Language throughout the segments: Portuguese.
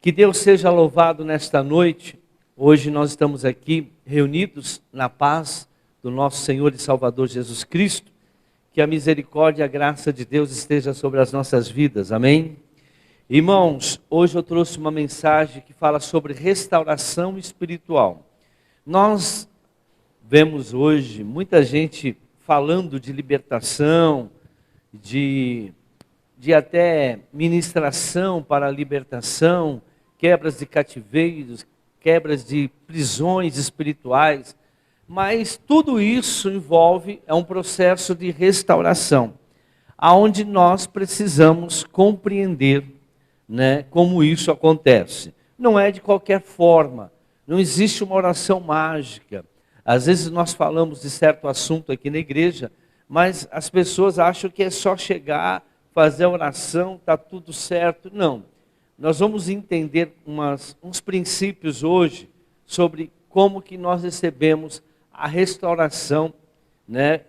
Que Deus seja louvado nesta noite. Hoje nós estamos aqui reunidos na paz do nosso Senhor e Salvador Jesus Cristo. Que a misericórdia e a graça de Deus esteja sobre as nossas vidas. Amém? Irmãos, hoje eu trouxe uma mensagem que fala sobre restauração espiritual. Nós vemos hoje muita gente falando de libertação, de até ministração para a libertação, quebras de cativeiros, quebras de prisões espirituais, mas tudo isso envolve um processo de restauração, aonde nós precisamos compreender, como isso acontece. Não é de qualquer forma, não existe uma oração mágica. Às vezes nós falamos de certo assunto aqui na igreja, mas as pessoas acham que é só chegar, fazer a oração, está tudo certo. Não. Nós vamos entender uns princípios hoje sobre como que nós recebemos a restauração,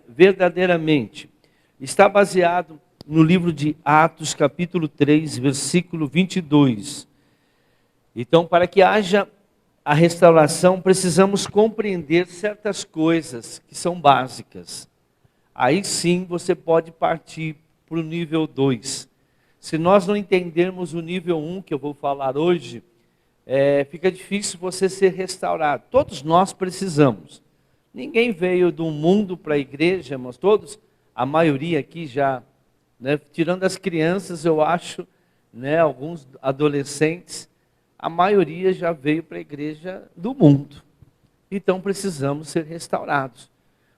verdadeiramente. Está baseado no livro de Atos, capítulo 3, versículo 22. Então, para que haja a restauração, precisamos compreender certas coisas que são básicas. Aí sim você pode partir para o nível 2. Se nós não entendermos o nível 1 que eu vou falar hoje, fica difícil você ser restaurado. Todos nós precisamos. Ninguém veio do mundo para a igreja, mas todos, a maioria aqui já, tirando as crianças, eu acho, alguns adolescentes, a maioria já veio para a igreja do mundo. Então precisamos ser restaurados,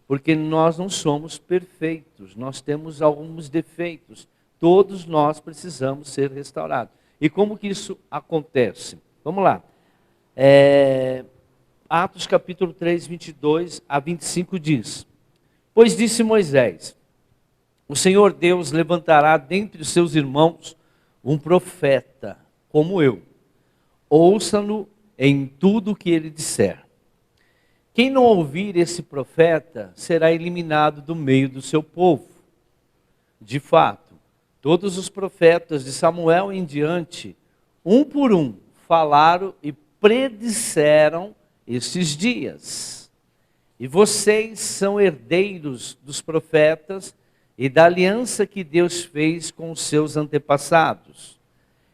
porque nós não somos perfeitos, nós temos alguns defeitos. Todos nós precisamos ser restaurados. E como que isso acontece? Vamos lá. Atos capítulo 3, 22 a 25 diz: Pois disse Moisés, o Senhor Deus levantará dentre os seus irmãos um profeta, como eu. Ouça-no em tudo o que ele disser. Quem não ouvir esse profeta será eliminado do meio do seu povo. De fato, todos os profetas de Samuel em diante, um por um, falaram e predisseram esses dias. E vocês são herdeiros dos profetas e da aliança que Deus fez com os seus antepassados.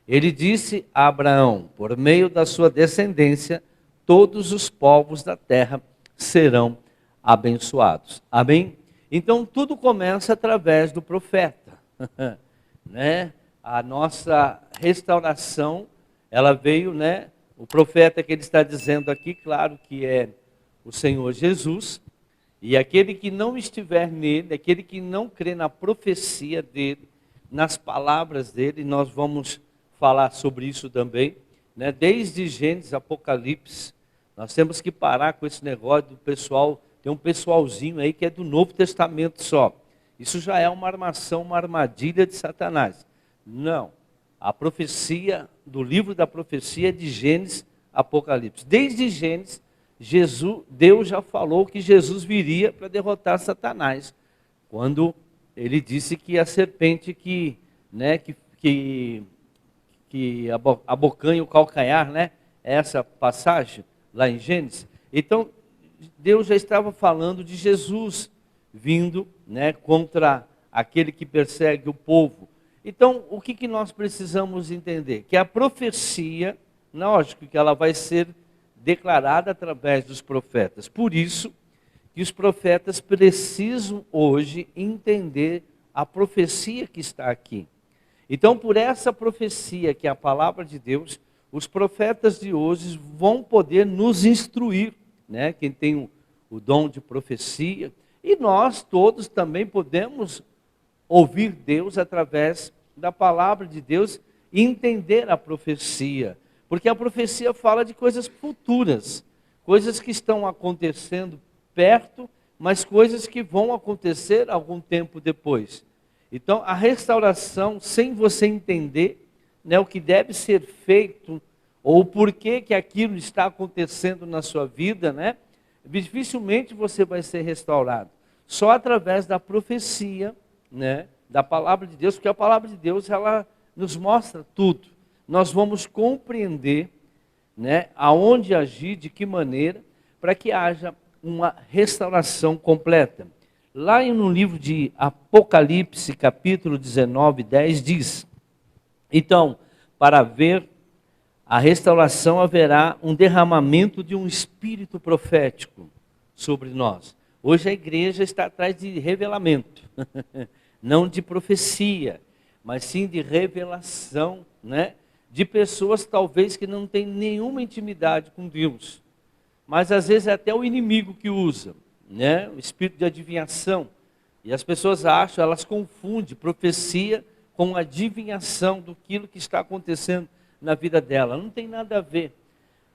Ele disse a Abraão, por meio da sua descendência, todos os povos da terra serão abençoados. Amém? Então tudo começa através do profeta. A nossa restauração, ela veio, o profeta que ele está dizendo aqui, claro que é o Senhor Jesus, e aquele que não estiver nele, aquele que não crê na profecia dele, nas palavras dele, nós vamos falar sobre isso também, desde Gênesis, Apocalipse, nós temos que parar com esse negócio do pessoal, tem um pessoalzinho aí que é do Novo Testamento só. Isso já é uma armação, uma armadilha de Satanás. Não. A profecia, do livro da profecia é de Gênesis, Apocalipse. Desde Gênesis, Deus já falou que Jesus viria para derrotar Satanás. Quando ele disse que a serpente que abocanha o calcanhar, essa passagem lá em Gênesis. Então, Deus já estava falando de Jesus vindo, contra aquele que persegue o povo. Então, o que nós precisamos entender? Que a profecia, lógico que ela vai ser declarada através dos profetas. Por isso que os profetas precisam hoje entender a profecia que está aqui. Então, por essa profecia que é a palavra de Deus, os profetas de hoje vão poder nos instruir, quem tem o dom de profecia. E nós todos também podemos ouvir Deus através da palavra de Deus e entender a profecia. Porque a profecia fala de coisas futuras, coisas que estão acontecendo perto, mas coisas que vão acontecer algum tempo depois. Então, a restauração, sem você entender o que deve ser feito, ou por que aquilo está acontecendo na sua vida, dificilmente você vai ser restaurado. Só através da profecia, da palavra de Deus, porque a palavra de Deus, ela nos mostra tudo. nós vamos compreender, né, aonde agir, de que maneira, para que haja uma restauração completa. Lá no livro de Apocalipse, capítulo 19, 10, diz: então, para ver a restauração, haverá um derramamento de um espírito profético sobre nós. Hoje a igreja está atrás de revelamento, não de profecia, mas sim de revelação, né? De pessoas talvez que não têm nenhuma intimidade com Deus, mas às vezes é até o inimigo que usa, né? O espírito de adivinhação. E as pessoas acham, elas confundem profecia com adivinhação do que está acontecendo na vida dela. Não tem nada a ver.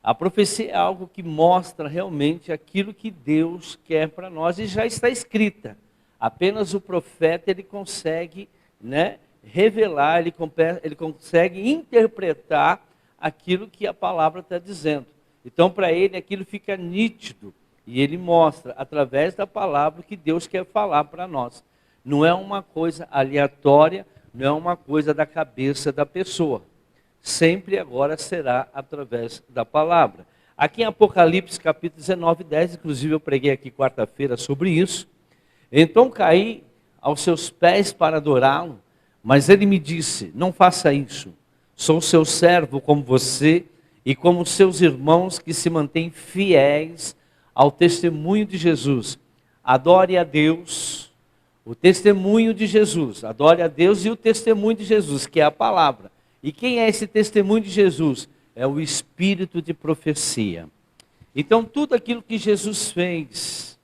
A profecia é algo que mostra realmente aquilo que Deus quer para nós e já está escrita. Apenas o profeta ele consegue, né, revelar, ele consegue interpretar aquilo que a palavra está dizendo. Então, para ele, aquilo fica nítido e ele mostra através da palavra o que Deus quer falar para nós. Não é uma coisa aleatória, não é uma coisa da cabeça da pessoa. Sempre agora será através da palavra. Aqui em Apocalipse capítulo 19, 10, inclusive eu preguei aqui quarta-feira sobre isso. Então caí aos seus pés para adorá-lo, mas ele me disse: não faça isso, sou seu servo como você e como seus irmãos que se mantêm fiéis ao testemunho de Jesus. Adore a Deus, o testemunho de Jesus, adore a Deus e o testemunho de Jesus, que é a palavra. E quem é esse testemunho de Jesus? É o espírito de profecia. Então, tudo aquilo que Jesus fez,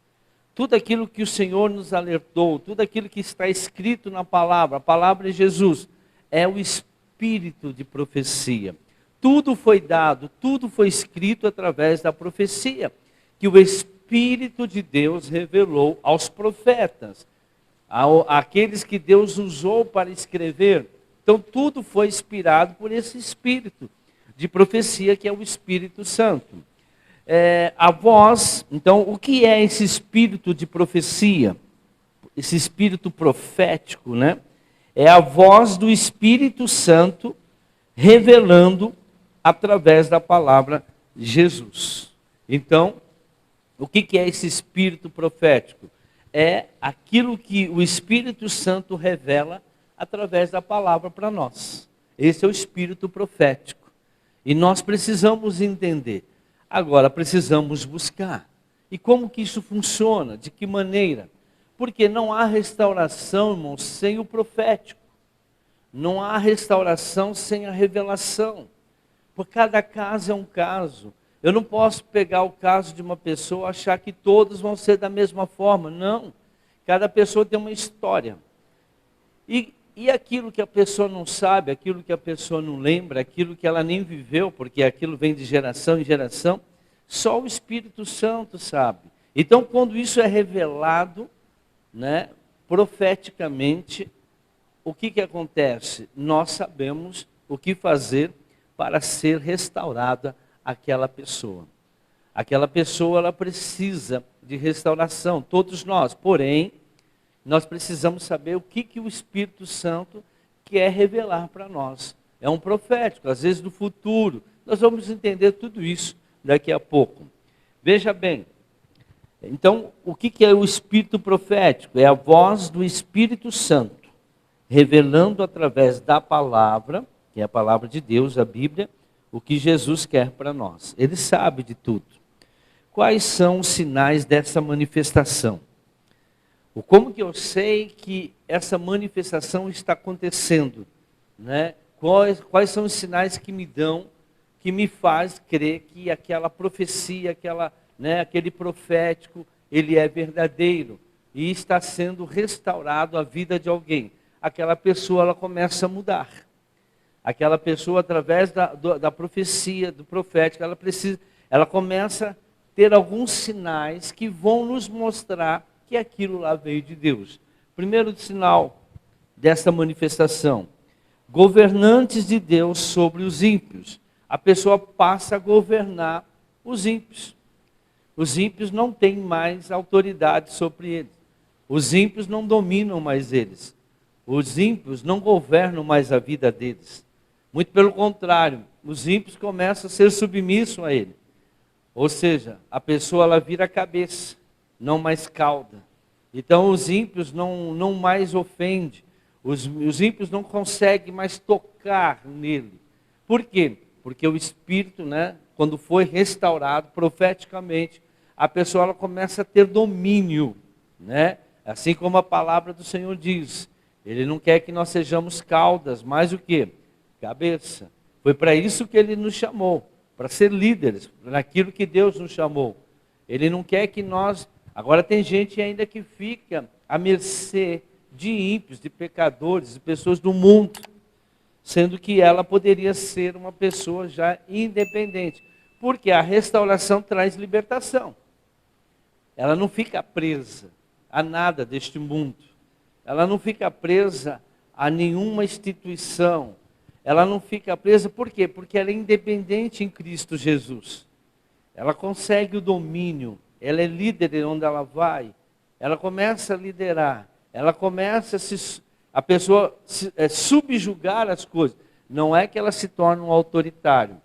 tudo aquilo que o Senhor nos alertou, tudo aquilo que está escrito na palavra, a palavra é Jesus, é o espírito de profecia. Tudo foi dado, tudo foi escrito através da profecia, que o Espírito de Deus revelou aos profetas, àqueles que Deus usou para escrever. Então, tudo foi inspirado por esse espírito de profecia, que é o Espírito Santo. A voz, então, o que é esse espírito de profecia? Esse espírito profético, né? É a voz do Espírito Santo revelando através da palavra Jesus. Então, o que é esse espírito profético? É aquilo que o Espírito Santo revela através da palavra para nós. Esse é o espírito profético. E nós precisamos entender. Agora precisamos buscar. E como que isso funciona? De que maneira? Porque não há restauração, irmãos, sem o profético. Não há restauração sem a revelação. Por cada caso é um caso. Eu não posso pegar o caso de uma pessoa e achar que todos vão ser da mesma forma. Não. Cada pessoa tem uma história. E aquilo que a pessoa não sabe, aquilo que a pessoa não lembra, aquilo que ela nem viveu, porque aquilo vem de geração em geração, só o Espírito Santo sabe. Então, quando isso é revelado, né, profeticamente, o que acontece? Nós sabemos o que fazer para ser restaurada aquela pessoa. Aquela pessoa, ela precisa de restauração, todos nós, porém, nós precisamos saber o que o Espírito Santo quer revelar para nós. É um profético, às vezes do futuro. Nós vamos entender tudo isso daqui a pouco. Veja bem, então, o que é o Espírito profético? É a voz do Espírito Santo, revelando através da palavra, que é a palavra de Deus, a Bíblia, o que Jesus quer para nós. Ele sabe de tudo. Quais são os sinais dessa manifestação? Como que eu sei que essa manifestação está acontecendo? Né? Quais são os sinais que me dão, que me faz crer que aquela profecia, aquele profético, ele é verdadeiro e está sendo restaurado a vida de alguém? Aquela pessoa, ela começa a mudar. Aquela pessoa, através da profecia, do profético, ela começa a ter alguns sinais que vão nos mostrar que aquilo lá veio de Deus. Primeiro sinal dessa manifestação: governantes de Deus sobre os ímpios. A pessoa passa a governar os ímpios. Os ímpios não têm mais autoridade sobre eles. Os ímpios não dominam mais eles. Os ímpios não governam mais a vida deles. Muito pelo contrário, os ímpios começam a ser submissos a ele. Ou seja, a pessoa ela vira cabeça, não mais cauda. Então os ímpios não mais ofendem, os ímpios não conseguem mais tocar nele. Por quê? Porque o Espírito, né, quando foi restaurado profeticamente, a pessoa ela começa a ter domínio, né? Assim como a palavra do Senhor diz, Ele não quer que nós sejamos caudas, mas o quê? Cabeça. Foi para isso que Ele nos chamou, para ser líderes, naquilo que Deus nos chamou. Ele não quer que nós... Agora tem gente ainda que fica à mercê de ímpios, de pecadores, de pessoas do mundo, sendo que ela poderia ser uma pessoa já independente. Porque a restauração traz libertação. Ela não fica presa a nada deste mundo. Ela não fica presa a nenhuma instituição. Ela não fica presa, por quê? Porque ela é independente em Cristo Jesus. Ela consegue o domínio, ela é líder onde ela vai. Ela começa a liderar, ela começa a pessoa subjugar as coisas. Não é que ela se torne um autoritário,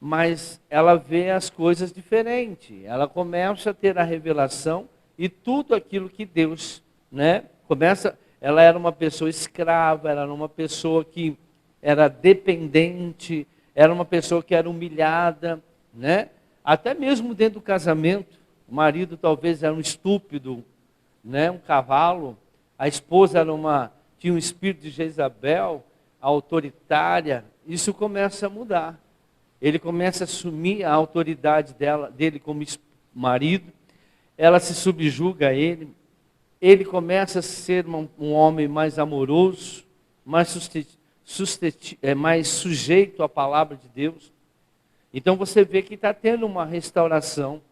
mas ela vê as coisas diferente. Ela começa a ter a revelação e tudo aquilo que Deus, né, começa. Ela era uma pessoa escrava, ela era uma pessoa que era dependente, era uma pessoa que era humilhada, né? Até mesmo dentro do casamento, o marido talvez era um estúpido, né, um cavalo, a esposa tinha um espírito de Jezabel, autoritária. Isso começa a mudar. Ele começa a assumir a autoridade dele como marido, ela se subjuga a ele, ele começa a ser um homem mais amoroso, mais sujeito à palavra de Deus. Então você vê que está tendo uma restauração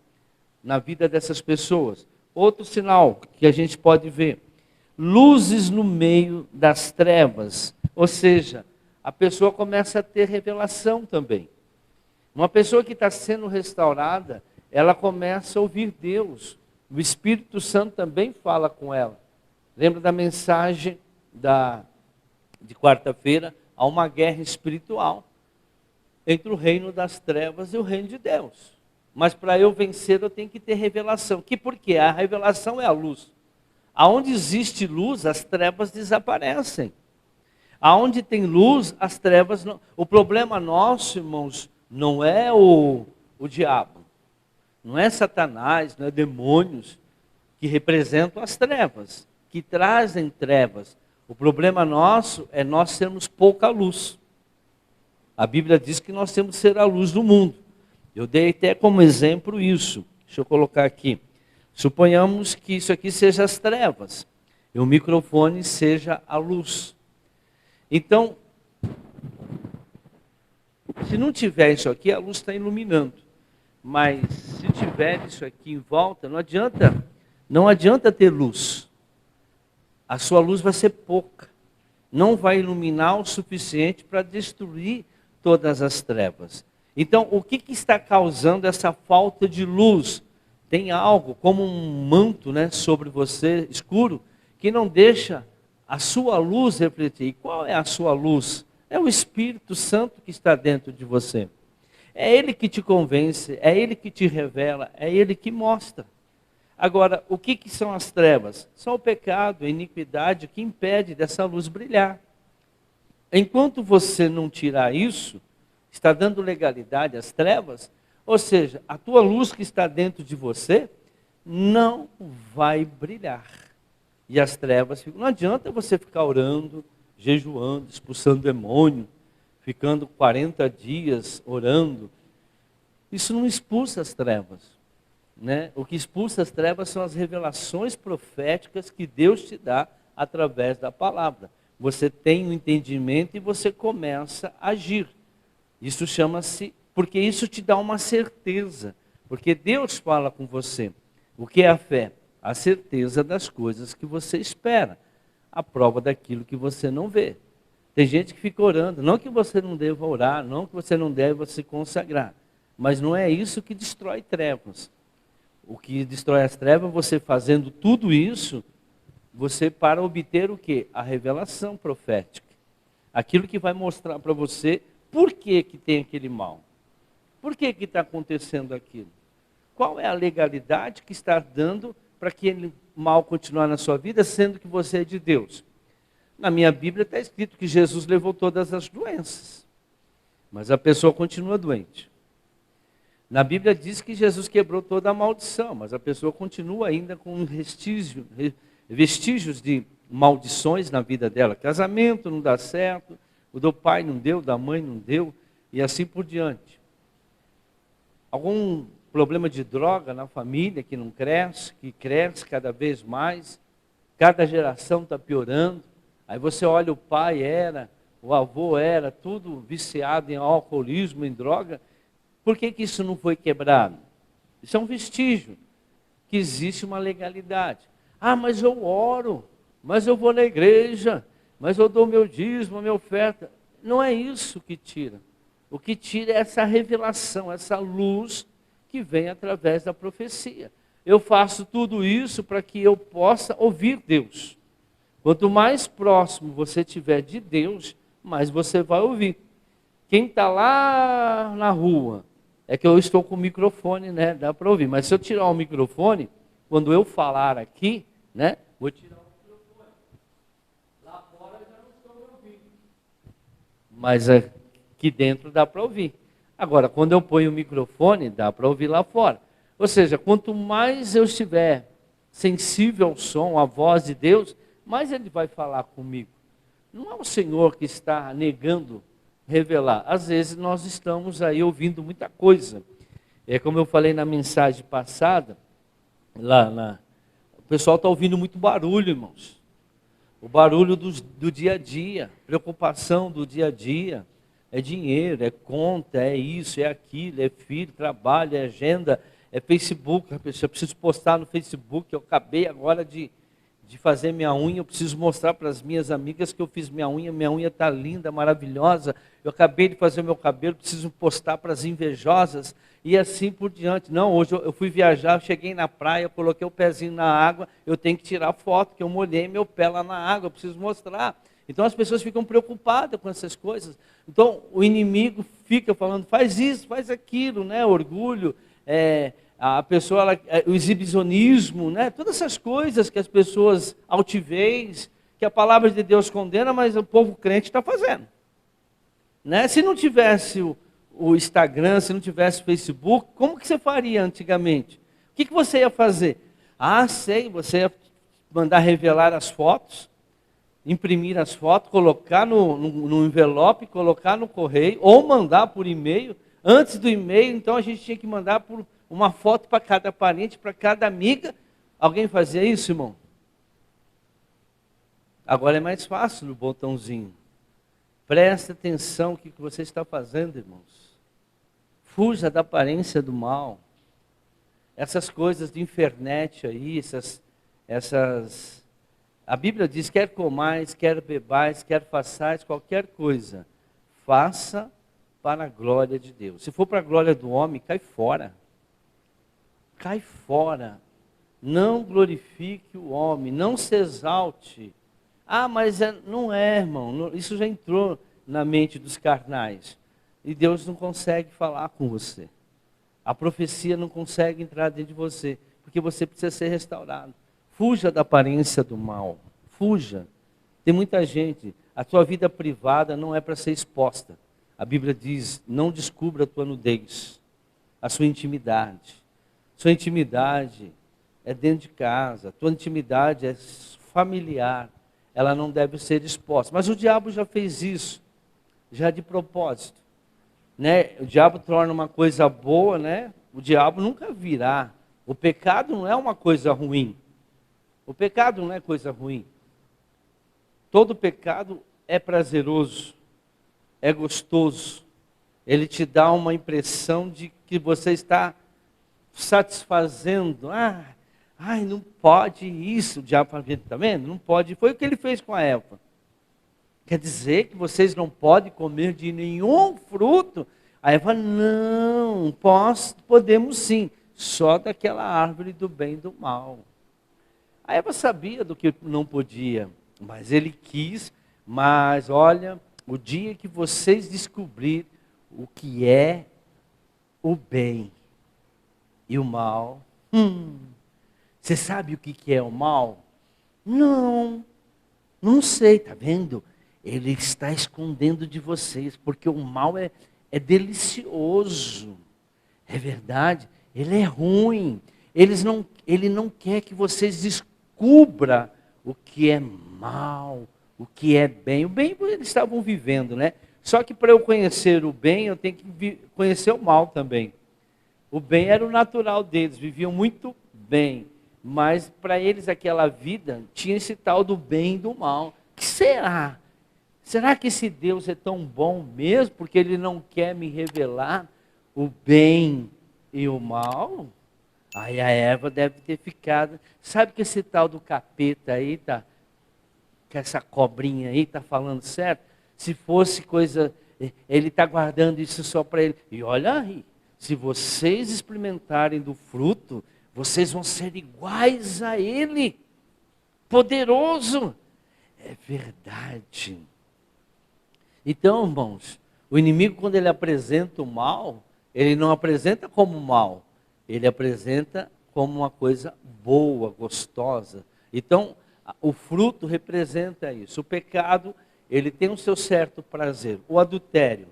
na vida dessas pessoas. Outro sinal que a gente pode ver, luzes no meio das trevas, ou seja, a pessoa começa a ter revelação também. Uma pessoa que está sendo restaurada, ela começa a ouvir Deus. O Espírito Santo também fala com ela. Lembra da mensagem de quarta-feira? Há uma guerra espiritual entre o reino das trevas e o reino de Deus. Mas para eu vencer eu tenho que ter revelação. Por quê? A revelação é a luz. Aonde existe luz, as trevas desaparecem. Aonde tem luz, as trevas não. O problema nosso, irmãos, não é o diabo. Não é Satanás, não é demônios que representam as trevas, que trazem trevas. O problema nosso é nós termos pouca luz. A Bíblia diz que nós temos que ser a luz do mundo. Eu dei até como exemplo isso. Deixa eu colocar aqui. Suponhamos que isso aqui seja as trevas e o microfone seja a luz. Então, se não tiver isso aqui, a luz está iluminando. Mas se tiver isso aqui em volta, não adianta ter luz. A sua luz vai ser pouca. Não vai iluminar o suficiente para destruir todas as trevas. Então, o que está causando essa falta de luz? Tem algo como um manto, né, sobre você, escuro, que não deixa a sua luz refletir. E qual é a sua luz? É o Espírito Santo que está dentro de você. É Ele que te convence, é Ele que te revela, é Ele que mostra. Agora, o que são as trevas? São o pecado, a iniquidade que impede dessa luz brilhar. Enquanto você não tirar isso, está dando legalidade às trevas, ou seja, a tua luz que está dentro de você não vai brilhar. E as trevas ficam. Não adianta você ficar orando, jejuando, expulsando demônio, ficando 40 dias orando. Isso não expulsa as trevas, né? O que expulsa as trevas são as revelações proféticas que Deus te dá através da palavra. Você tem um entendimento e você começa a agir. Isso chama-se, porque isso te dá uma certeza, porque Deus fala com você. O que é a fé? A certeza das coisas que você espera, a prova daquilo que você não vê. Tem gente que fica orando, não que você não deva orar, não que você não deva se consagrar, mas não é isso que destrói trevas. O que destrói as trevas é você fazendo tudo isso, você para obter o quê? A revelação profética. Aquilo que vai mostrar para você Por que que tem aquele mal? Por que que está acontecendo aquilo? Qual é a legalidade que está dando para aquele mal continuar na sua vida, sendo que você é de Deus? Na minha Bíblia está escrito que Jesus levou todas as doenças, mas a pessoa continua doente. Na Bíblia diz que Jesus quebrou toda a maldição, mas a pessoa continua ainda com vestígios de maldições na vida dela. Casamento não dá certo, o do pai não deu, da mãe não deu, e assim por diante. Algum problema de droga na família que não cresce, que cresce cada vez mais, cada geração está piorando. Aí você olha, o pai era, o avô era, tudo viciado em alcoolismo, em droga. Por que que isso não foi quebrado? Isso é um vestígio, que existe uma legalidade. Ah, mas eu oro, mas eu vou na igreja, mas eu dou meu dízimo, a minha oferta. Não é isso que tira. O que tira é essa revelação, essa luz que vem através da profecia. Eu faço tudo isso para que eu possa ouvir Deus. Quanto mais próximo você estiver de Deus, mais você vai ouvir. Quem está lá na rua, é que eu estou com o microfone, né? Dá para ouvir. Mas se eu tirar o microfone, quando eu falar aqui, né? Vou tirar o microfone. Lá fora já não estou me ouvindo. Mas aqui dentro dá para ouvir. Agora, quando eu ponho o microfone, dá para ouvir lá fora. Ou seja, quanto mais eu estiver sensível ao som, à voz de Deus, mais Ele vai falar comigo. Não é o Senhor que está negando revelar. Às vezes nós estamos aí ouvindo muita coisa. É como eu falei na mensagem passada, o pessoal está ouvindo muito barulho, irmãos. O barulho do dia a dia, preocupação do dia a dia. É dinheiro, é conta, é isso, é aquilo, é filho, trabalho, é agenda, é Facebook. Eu preciso postar no Facebook, eu acabei agora de fazer minha unha, eu preciso mostrar para as minhas amigas que eu fiz minha unha está linda, maravilhosa. Eu acabei de fazer o meu cabelo, preciso postar para as invejosas e assim por diante. Não, hoje eu fui viajar, cheguei na praia, coloquei o pezinho na água, eu tenho que tirar foto, que eu molhei meu pé lá na água, eu preciso mostrar. Então as pessoas ficam preocupadas com essas coisas. Então o inimigo fica falando, faz isso, faz aquilo, né? Orgulho, a pessoa, o exibicionismo, né? Todas essas coisas que as pessoas, altivez, que a palavra de Deus condena, mas o povo crente está fazendo. Né? Se não tivesse o Instagram, se não tivesse o Facebook, como que você faria antigamente? O que você ia fazer? Ah, sei, você ia mandar revelar as fotos, imprimir as fotos, colocar no envelope, colocar no correio, ou mandar por e-mail. Antes do e-mail, então a gente tinha que mandar por uma foto para cada parente, para cada amiga. Alguém fazia isso, irmão? Agora é mais fácil no botãozinho. Preste atenção no que você está fazendo, irmãos. Fuja da aparência do mal. Essas coisas de internet aí, a Bíblia diz, quer comais, quer bebais, quer façais qualquer coisa, faça para a glória de Deus. Se for para a glória do homem, cai fora. Cai fora. Não glorifique o homem, não se exalte. Ah, mas não é, irmão, isso já entrou na mente dos carnais. E Deus não consegue falar com você. A profecia não consegue entrar dentro de você, porque você precisa ser restaurado. Fuja da aparência do mal, fuja. Tem muita gente, a tua vida privada não é para ser exposta. A Bíblia diz, não descubra a tua nudez, a sua intimidade. Sua intimidade é dentro de casa, a tua intimidade é familiar, ela não deve ser exposta. Mas o diabo já fez isso, já de propósito. Né? O diabo torna uma coisa boa, né? O diabo nunca virá. O pecado não é uma coisa ruim. O pecado não é coisa ruim. Todo pecado é prazeroso, é gostoso. Ele te dá uma impressão de que você está satisfazendo. Ai, não pode isso. O diabo fala, está vendo? Não pode. Foi o que ele fez com a Eva. Quer dizer que vocês não podem comer de nenhum fruto? A Eva, não, podemos sim, só daquela árvore do bem e do mal. A Eva sabia do que não podia, mas ele quis, mas olha, o dia que vocês descobrirem o que é o bem e o mal. Você sabe o que é o mal? Não, não sei, tá vendo? Ele está escondendo de vocês, porque o mal é delicioso. É verdade, ele é ruim. Ele não quer que vocês descubram o que é mal, o que é bem. O bem eles estavam vivendo, né? Só que para eu conhecer o bem, eu tenho que conhecer o mal também. O bem era o natural deles, viviam muito bem. Mas para eles aquela vida tinha esse tal do bem e do mal. O que será? Será que esse Deus é tão bom mesmo porque ele não quer me revelar o bem e o mal? Aí a Eva deve ter ficado. Sabe que esse tal do capeta aí, que essa cobrinha aí está falando certo? Se fosse coisa, ele está guardando isso só para ele. E olha aí, se vocês experimentarem do fruto, vocês vão ser iguais a ele. Poderoso. É verdade. Então, irmãos, o inimigo, quando ele apresenta o mal, ele não apresenta como mal, ele apresenta como uma coisa boa, gostosa. Então, o fruto representa isso. O pecado, ele tem o seu certo prazer. O adultério,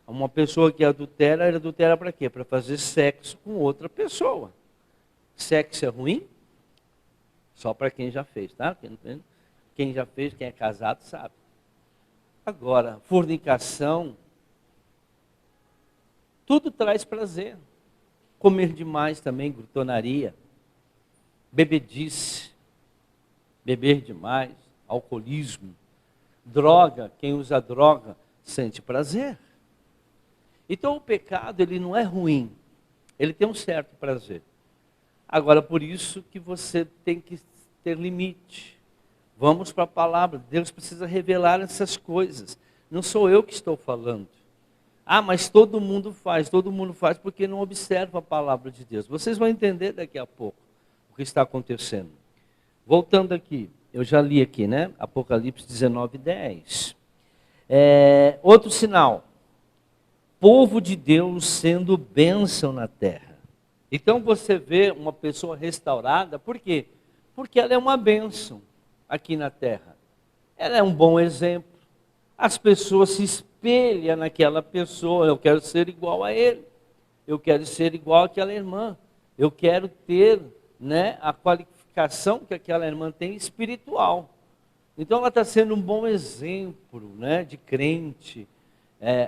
uma pessoa que adultera, ela adultera para quê? Para fazer sexo com outra pessoa. Sexo é ruim? Só para quem já fez, tá? Quem já fez, quem é casado, sabe. Agora, fornicação, tudo traz prazer. Comer demais também, glutonaria, bebedice, beber demais, alcoolismo, droga, quem usa droga sente prazer. Então o pecado, ele não é ruim, ele tem um certo prazer. Agora, por isso que você tem que ter limite. Vamos para a palavra, Deus precisa revelar essas coisas. Não sou eu que estou falando. Ah, mas todo mundo faz porque não observa a palavra de Deus. Vocês vão entender daqui a pouco o que está acontecendo. Voltando aqui, eu já li aqui, né? Apocalipse 19:10. Outro sinal, povo de Deus sendo bênção na terra. Então você vê uma pessoa restaurada, por quê? Porque ela é uma bênção aqui na terra. Ela é um bom exemplo. As pessoas se espelham naquela pessoa. Eu quero ser igual a ele. Eu quero ser igual àquela irmã. Eu quero ter, né, a qualificação que aquela irmã tem espiritual. Então ela está sendo um bom exemplo, né, de crente.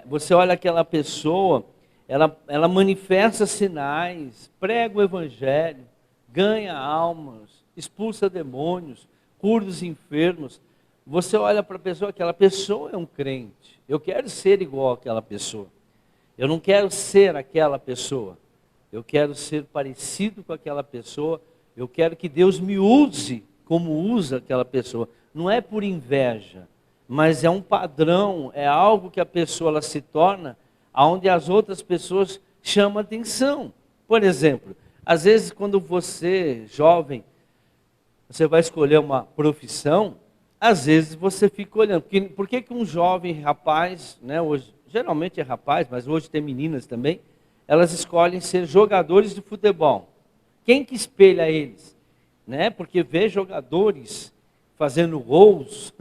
Você olha aquela pessoa, ela manifesta sinais, prega o evangelho, ganha almas, expulsa demônios, cura os enfermos. Você olha para a pessoa, aquela pessoa é um crente. Eu quero ser igual àquela pessoa. Eu não quero ser aquela pessoa. Eu quero ser parecido com aquela pessoa. Eu quero que Deus me use como usa aquela pessoa. Não é por inveja, mas é um padrão, é algo que a pessoa ela se torna, onde as outras pessoas chamam atenção. Por exemplo, às vezes quando você, jovem, você vai escolher uma profissão, às vezes você fica olhando. Por que um jovem rapaz, né, hoje, geralmente é rapaz, mas hoje tem meninas também, elas escolhem ser jogadores de futebol. Quem que espelha eles? Né? Porque vê jogadores fazendo gols,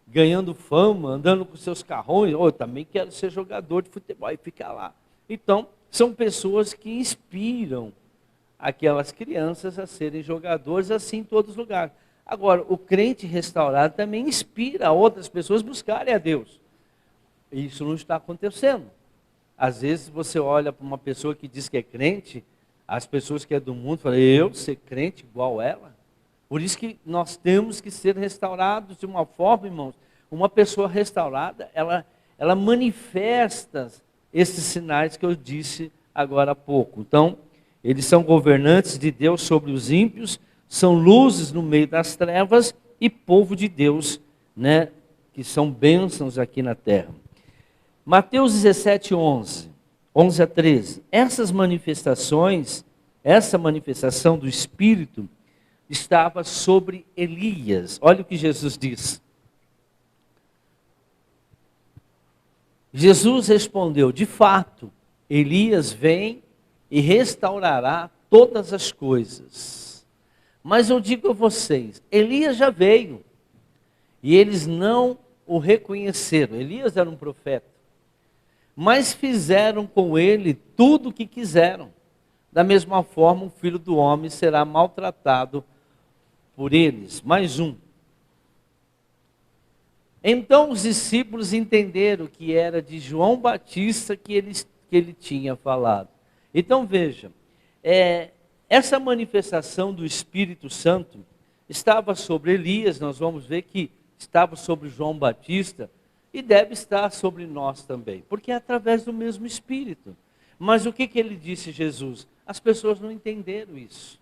ganhando fama, andando com seus carrões. Eu também quero ser jogador de futebol e ficar lá. Então, são pessoas que inspiram aquelas crianças a serem jogadores assim em todos os lugares. Agora, o crente restaurado também inspira outras pessoas a buscarem a Deus. Isso não está acontecendo. Às vezes você olha para uma pessoa que diz que é crente, as pessoas que é do mundo falam, eu ser crente igual ela? Por isso que nós temos que ser restaurados de uma forma, irmãos. Uma pessoa restaurada, ela manifesta esses sinais que eu disse agora há pouco. Então, eles são governantes de Deus sobre os ímpios, são luzes no meio das trevas e povo de Deus, né, que são bênçãos aqui na terra. Mateus 17:11 a 13. Essas manifestações, essa manifestação do Espírito estava sobre Elias. Olha o que Jesus diz. Jesus respondeu: de fato, Elias vem e restaurará todas as coisas. Mas eu digo a vocês, Elias já veio e eles não o reconheceram. Elias era um profeta, mas fizeram com ele tudo o que quiseram. Da mesma forma, o Filho do Homem será maltratado por eles. Mais um. Então os discípulos entenderam que era de João Batista que ele tinha falado. Então veja, essa manifestação do Espírito Santo estava sobre Elias, nós vamos ver que estava sobre João Batista e deve estar sobre nós também, porque é através do mesmo Espírito. Mas o que ele disse, Jesus? As pessoas não entenderam isso,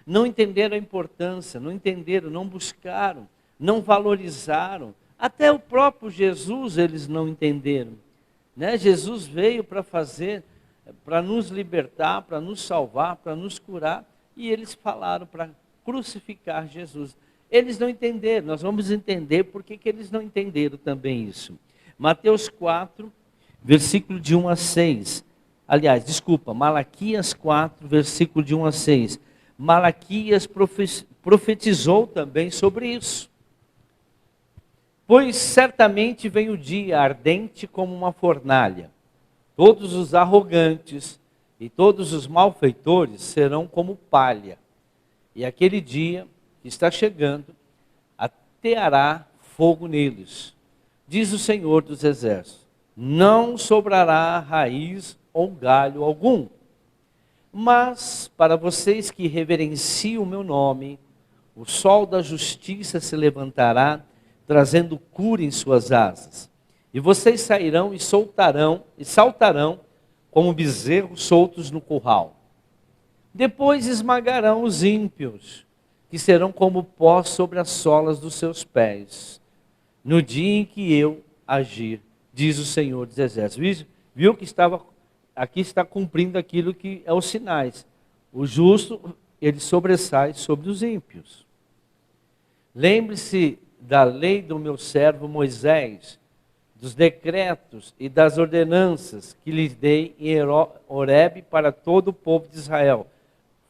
não entenderam a importância, não entenderam, não buscaram, não valorizaram. Até o próprio Jesus eles não entenderam, né? Jesus veio para fazer, para nos libertar, para nos salvar, para nos curar, e eles falaram para crucificar Jesus. Eles não entenderam, nós vamos entender por que eles não entenderam também isso. Mateus 4, versículo de 1 a 6. Aliás, desculpa, Malaquias 4, versículo de 1 a 6. Malaquias profetizou também sobre isso. Pois certamente vem o dia ardente como uma fornalha. Todos os arrogantes e todos os malfeitores serão como palha. E aquele dia que está chegando, ateará fogo neles. Diz o Senhor dos Exércitos: não sobrará raiz ou galho algum. Mas para vocês que reverenciam o meu nome, o sol da justiça se levantará, trazendo cura em suas asas. E vocês sairão e saltarão como bezerros soltos no curral. Depois esmagarão os ímpios, que serão como pó sobre as solas dos seus pés, no dia em que eu agir, diz o Senhor dos Exércitos. Viu que aqui está cumprindo aquilo que é os sinais. O justo, ele sobressai sobre os ímpios. Lembre-se da lei do meu servo Moisés, dos decretos e das ordenanças que lhes dei em Horebe para todo o povo de Israel.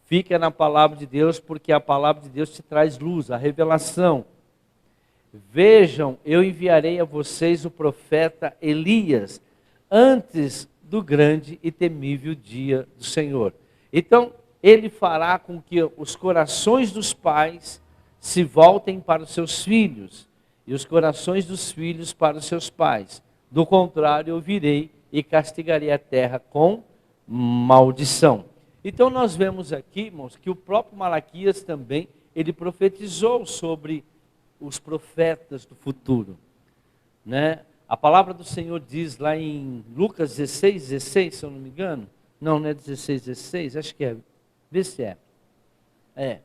Fica na palavra de Deus, porque a palavra de Deus te traz luz, a revelação. Vejam, eu enviarei a vocês o profeta Elias, antes do grande e temível dia do Senhor. Então, ele fará com que os corações dos pais se voltem para os seus filhos, e os corações dos filhos para os seus pais. Do contrário, eu virei e castigarei a terra com maldição. Então nós vemos aqui, irmãos, que o próprio Malaquias também, ele profetizou sobre os profetas do futuro, né? A palavra do Senhor diz lá em Lucas 16, se eu não me engano. Não é 16, acho que é. Vê se é.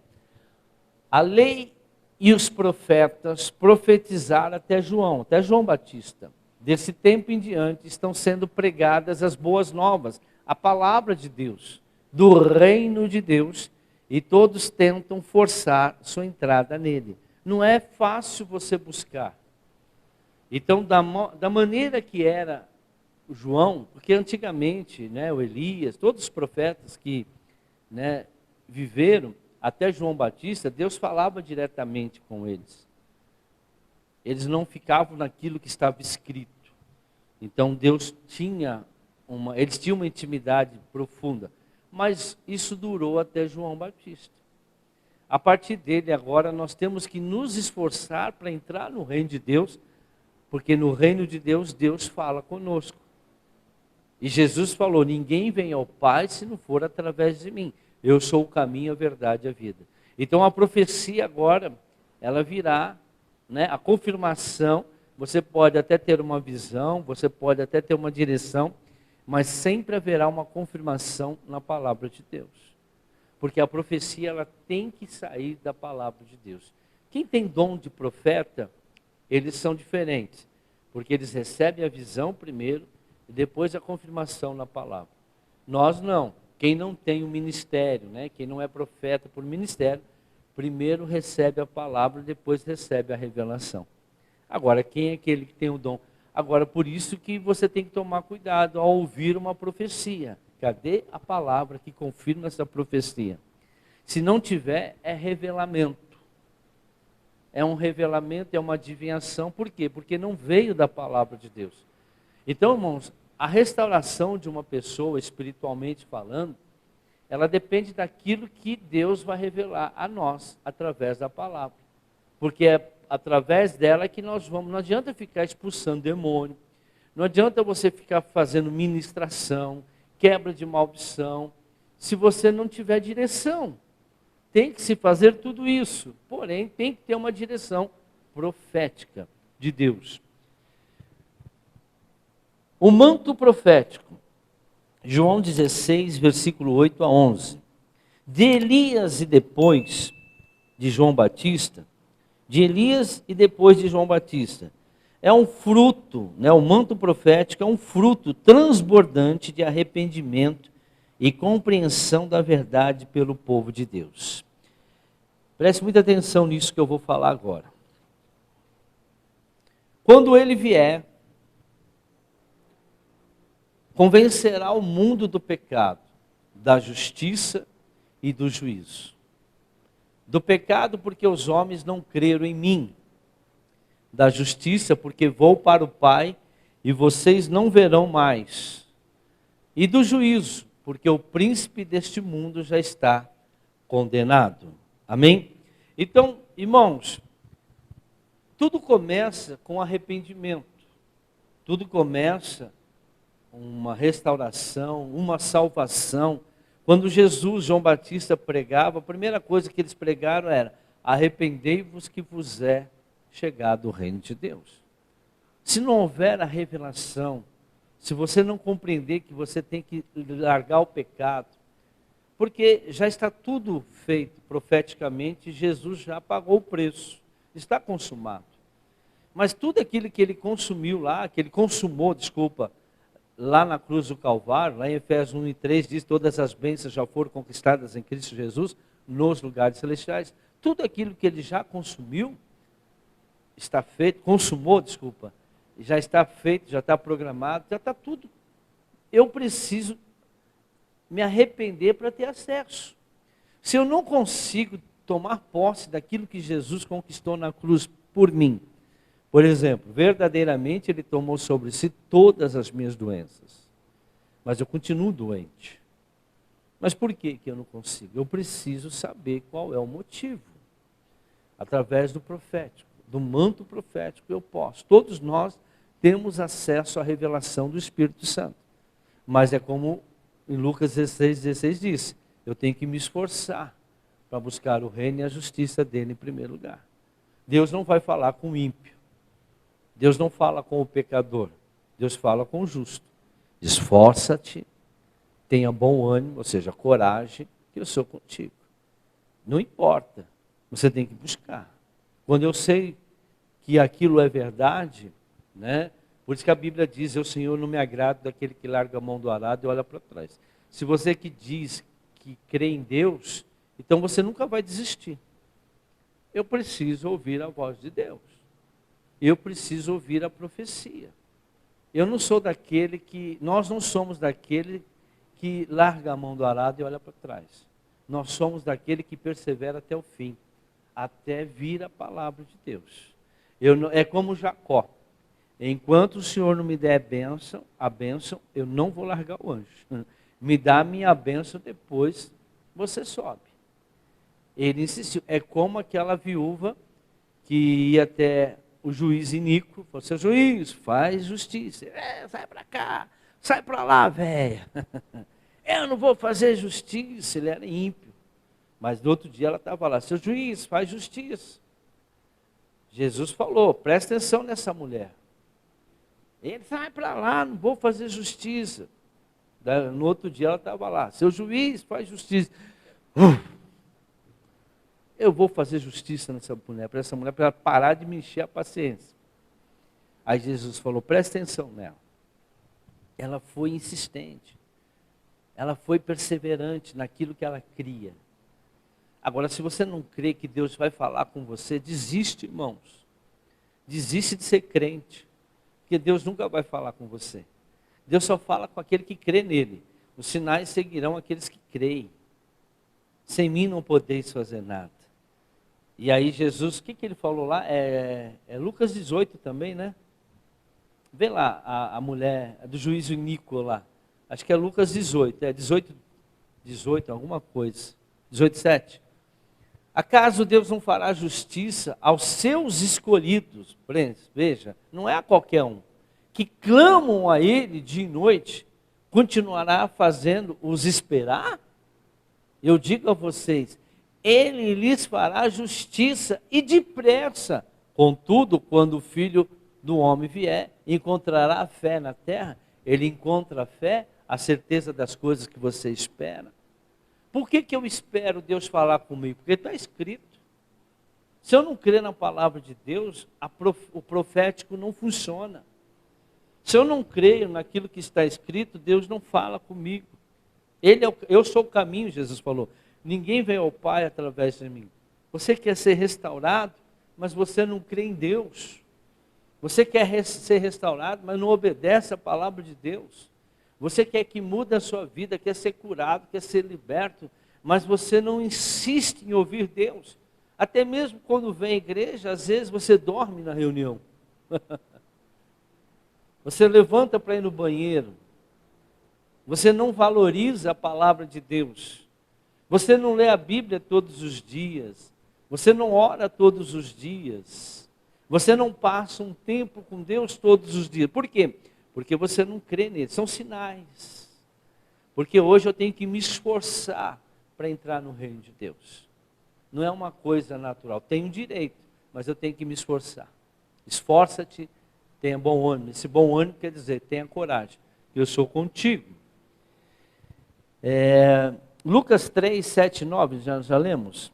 A lei e os profetas profetizaram até João Batista. Desse tempo em diante estão sendo pregadas as boas novas, a palavra de Deus, do reino de Deus, e todos tentam forçar sua entrada nele. Não é fácil você buscar. Então, da maneira que era o João, porque antigamente, né, o Elias, todos os profetas que, né, viveram, até João Batista, Deus falava diretamente com eles. Eles não ficavam naquilo que estava escrito. Então Deus eles tinham uma intimidade profunda. Mas isso durou até João Batista. A partir dele agora nós temos que nos esforçar para entrar no reino de Deus, porque no reino de Deus, Deus fala conosco. E Jesus falou: ninguém vem ao Pai se não for através de mim. Eu sou o caminho, a verdade e a vida. Então a profecia agora, ela virá, né, a confirmação. Você pode até ter uma visão, você pode até ter uma direção, mas sempre haverá uma confirmação na palavra de Deus. Porque a profecia, ela tem que sair da palavra de Deus. Quem tem dom de profeta, eles são diferentes, porque eles recebem a visão primeiro e depois a confirmação na palavra. Nós não. Quem não tem o ministério, né? Quem não é profeta por ministério, primeiro recebe a palavra, depois recebe a revelação. Agora, quem é aquele que tem o dom? Agora, por isso que você tem que tomar cuidado ao ouvir uma profecia. Cadê a palavra que confirma essa profecia? Se não tiver, é revelamento. É um revelamento, é uma adivinhação. Por quê? Porque não veio da palavra de Deus. Então, irmãos, a restauração de uma pessoa, espiritualmente falando, ela depende daquilo que Deus vai revelar a nós, através da palavra. Porque é através dela que nós vamos. Não adianta ficar expulsando demônio, não adianta você ficar fazendo ministração, quebra de maldição, se você não tiver direção. Tem que se fazer tudo isso, porém tem que ter uma direção profética de Deus. O manto profético, João 16, versículo 8 a 11. De Elias e depois de João Batista, de Elias e depois de João Batista. É um fruto, né, o manto profético é um fruto transbordante de arrependimento e compreensão da verdade pelo povo de Deus. Preste muita atenção nisso que eu vou falar agora. Quando ele vier, convencerá o mundo do pecado, da justiça e do juízo. Do pecado, porque os homens não creram em mim. Da justiça, porque vou para o Pai e vocês não verão mais. E do juízo, porque o príncipe deste mundo já está condenado. Amém? Então, irmãos, tudo começa com arrependimento. Tudo começa com uma restauração, uma salvação. Quando Jesus, João Batista pregava, a primeira coisa que eles pregaram era: arrependei-vos que vos é chegado o reino de Deus. Se não houver a revelação, se você não compreender que você tem que largar o pecado, porque já está tudo feito profeticamente, Jesus já pagou o preço, está consumado. Mas tudo aquilo que ele consumiu lá, que ele consumou, lá na cruz do Calvário, lá em Efésios 1 e 3, diz: todas as bênçãos já foram conquistadas em Cristo Jesus, nos lugares celestiais. Tudo aquilo que ele já consumiu, está feito, já está feito, já está programado, já está tudo. Eu preciso me arrepender para ter acesso. Se eu não consigo tomar posse daquilo que Jesus conquistou na cruz por mim, por exemplo, verdadeiramente ele tomou sobre si todas as minhas doenças, mas eu continuo doente. Mas por que eu não consigo? Eu preciso saber qual é o motivo. Através do profético, do manto profético eu posso. Todos nós temos acesso à revelação do Espírito Santo. Mas é como em Lucas 16 diz: eu tenho que me esforçar para buscar o reino e a justiça dele em primeiro lugar. Deus não vai falar com o ímpio. Deus não fala com o pecador. Deus fala com o justo. Esforça-te, tenha bom ânimo, ou seja, coragem, que eu sou contigo. Não importa, você tem que buscar. Quando eu sei que aquilo é verdade, né? Por isso que a Bíblia diz: eu, Senhor, não me agrado daquele que larga a mão do arado e olha para trás. Se você que diz que crê em Deus, então você nunca vai desistir. Eu preciso ouvir a voz de Deus. Eu preciso ouvir a profecia. Eu não sou daquele que, nós não somos daquele que larga a mão do arado e olha para trás. Nós somos daquele que persevera até o fim, até vir a palavra de Deus. É como Jacó: enquanto o Senhor não me der a bênção, eu não vou largar o anjo. Me dá a minha bênção, depois você sobe. Ele insistiu. É como aquela viúva que ia até o juiz iníquo, falou: seu juiz, faz justiça. Sai para cá, sai para lá, velha. Eu não vou fazer justiça. Ele era ímpio. Mas no outro dia ela estava lá: seu juiz, faz justiça. Jesus falou: presta atenção nessa mulher. Ele: sai para lá, não vou fazer justiça. No outro dia ela estava lá: seu juiz, faz justiça. Eu vou fazer justiça nessa mulher, para ela parar de me encher a paciência. Aí Jesus falou: presta atenção nela. Ela foi insistente. Ela foi perseverante naquilo que ela cria. Agora, se você não crê que Deus vai falar com você, desiste, irmãos. Desiste de ser crente. porque Deus nunca vai falar com você. Deus só fala com aquele que crê nele. Os sinais seguirão aqueles que creem. Sem mim não podeis fazer nada. E aí Jesus, o que ele falou lá? É Lucas 18 também, né? Vê lá a mulher do juízo iníquo lá. Acho que é Lucas 18, 18, alguma coisa. 18:7. Acaso Deus não fará justiça aos seus escolhidos? Veja, não é a qualquer um. Que clamam a Ele dia e noite, continuará fazendo-os esperar? Eu digo a vocês, Ele lhes fará justiça e depressa. Contudo, quando o Filho do Homem vier, encontrará fé na terra? Ele encontra fé, a certeza das coisas que você espera. Por que eu espero Deus falar comigo? Porque está escrito. Se eu não crer na palavra de Deus, o profético não funciona. Se eu não creio naquilo que está escrito, Deus não fala comigo. Eu sou o caminho, Jesus falou. Ninguém vem ao Pai através de mim. Você quer ser restaurado, mas você não crê em Deus. Você quer ser restaurado, mas não obedece a palavra de Deus. Você quer que mude a sua vida, quer ser curado, quer ser liberto, mas você não insiste em ouvir Deus. Até mesmo quando vem à igreja, às vezes você dorme na reunião. Você levanta para ir no banheiro. Você não valoriza a palavra de Deus. Você não lê a Bíblia todos os dias. Você não ora todos os dias. Você não passa um tempo com Deus todos os dias. Por quê? Porque você não crê nele. São sinais. Porque hoje eu tenho que me esforçar para entrar no reino de Deus. Não é uma coisa natural. Tenho direito, mas eu tenho que me esforçar. Esforça-te, tenha bom ânimo. Esse bom ânimo quer dizer, tenha coragem. Eu sou contigo. Lucas 3, 7, 9, já lemos?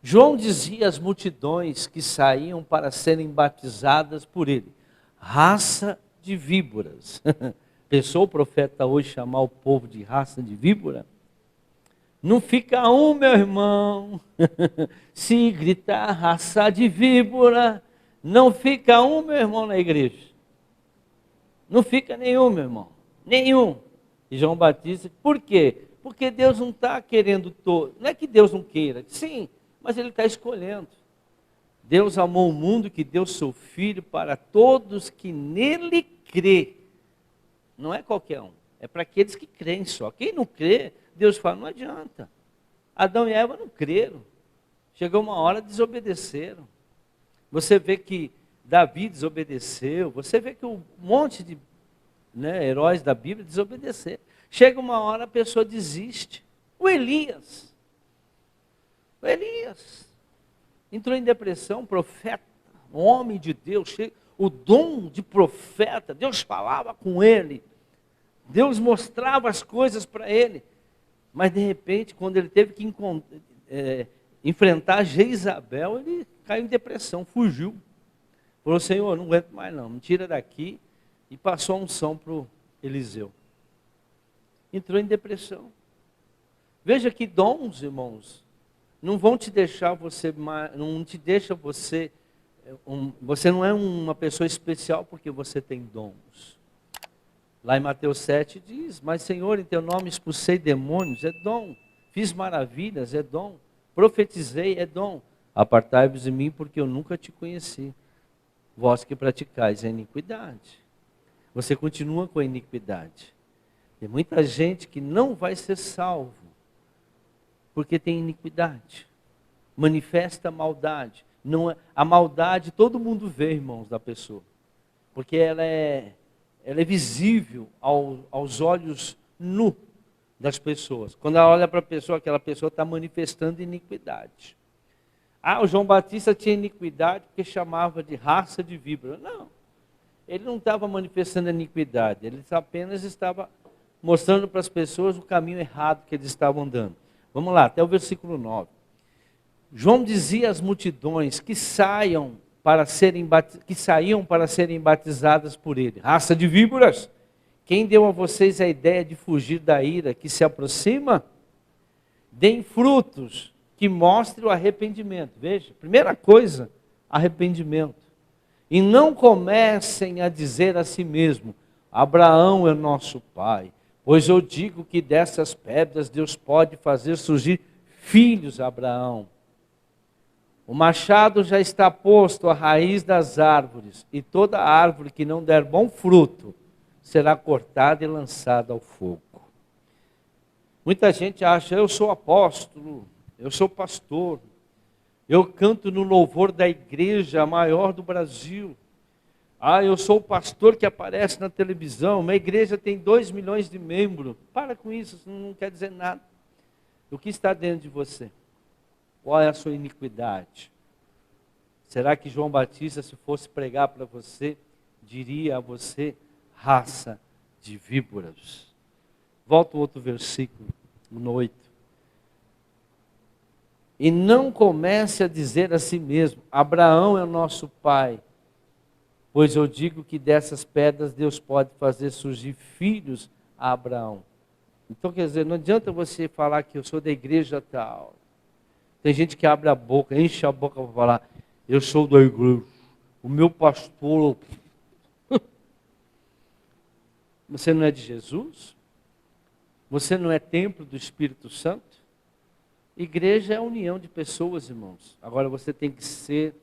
João dizia às multidões que saíam para serem batizadas por ele, raça de víboras. Pensou o profeta hoje chamar o povo de raça de víbora? Não fica um, meu irmão, se gritar raça de víbora, não fica um, meu irmão, na igreja. Não fica nenhum, meu irmão, nenhum. E João Batista, por quê? Porque Deus não está querendo todo. Não é que Deus não queira, sim, mas Ele está escolhendo. Deus amou o mundo que deu seu Filho para todos que nele crê. Não é qualquer um, é para aqueles que creem só. Quem não crê, Deus fala, não adianta. Adão e Eva não creram. Chegou uma hora, desobedeceram. Você vê que Davi desobedeceu. Você vê que um monte de heróis da Bíblia desobedeceram. Chega uma hora, a pessoa desiste. O Elias entrou em depressão, profeta, um homem de Deus, o dom de profeta, Deus falava com ele, Deus mostrava as coisas para ele, mas de repente, quando ele teve que enfrentar Jezabel, ele caiu em depressão, fugiu, falou, Senhor, não aguento mais não, me tira daqui, e passou a unção para o Eliseu, entrou em depressão. Veja que dons, irmãos, não vão te deixar você, não te deixa você, você não é uma pessoa especial porque você tem dons. Lá em Mateus 7 diz, mas Senhor, em teu nome expulsei demônios, é dom. Fiz maravilhas, é dom. Profetizei, é dom. Apartai-vos de mim porque eu nunca te conheci. Vós que praticais a iniquidade. Você continua com a iniquidade. Tem muita gente que não vai ser salvo porque tem iniquidade, manifesta maldade. Não é, a maldade todo mundo vê, irmãos, da pessoa, porque ela é visível aos olhos nu das pessoas. Quando ela olha para a pessoa, aquela pessoa está manifestando iniquidade. O João Batista tinha iniquidade porque chamava de raça de víbora. Não, ele não estava manifestando iniquidade, ele apenas estava mostrando para as pessoas o caminho errado que eles estavam andando. Vamos lá, até o versículo 9. João dizia às multidões que saíam para serem batizadas por ele. Raça de víboras, quem deu a vocês a ideia de fugir da ira que se aproxima? Deem frutos que mostrem o arrependimento. Veja, primeira coisa, arrependimento. E não comecem a dizer a si mesmo: Abraão é nosso pai, pois eu digo que dessas pedras Deus pode fazer surgir filhos a Abraão. O machado já está posto à raiz das árvores, e toda árvore que não der bom fruto será cortada e lançada ao fogo. Muita gente acha: eu sou apóstolo, eu sou pastor, eu canto no louvor da igreja maior do Brasil. Eu sou o pastor que aparece na televisão, uma igreja tem 2 milhões de membros. Para com isso, isso não quer dizer nada. O que está dentro de você? Qual é a sua iniquidade? Será que João Batista, se fosse pregar para você, diria a você: raça de víboras? Volta o outro versículo, no 8. E não comece a dizer a si mesmo: Abraão é o nosso pai, pois eu digo que dessas pedras Deus pode fazer surgir filhos a Abraão. Então, quer dizer, não adianta você falar que eu sou da igreja tal. Tem gente que abre a boca, enche a boca para falar: eu sou da igreja, o meu pastor. Você não é de Jesus? Você não é templo do Espírito Santo? Igreja é a união de pessoas, irmãos. Agora você tem que ser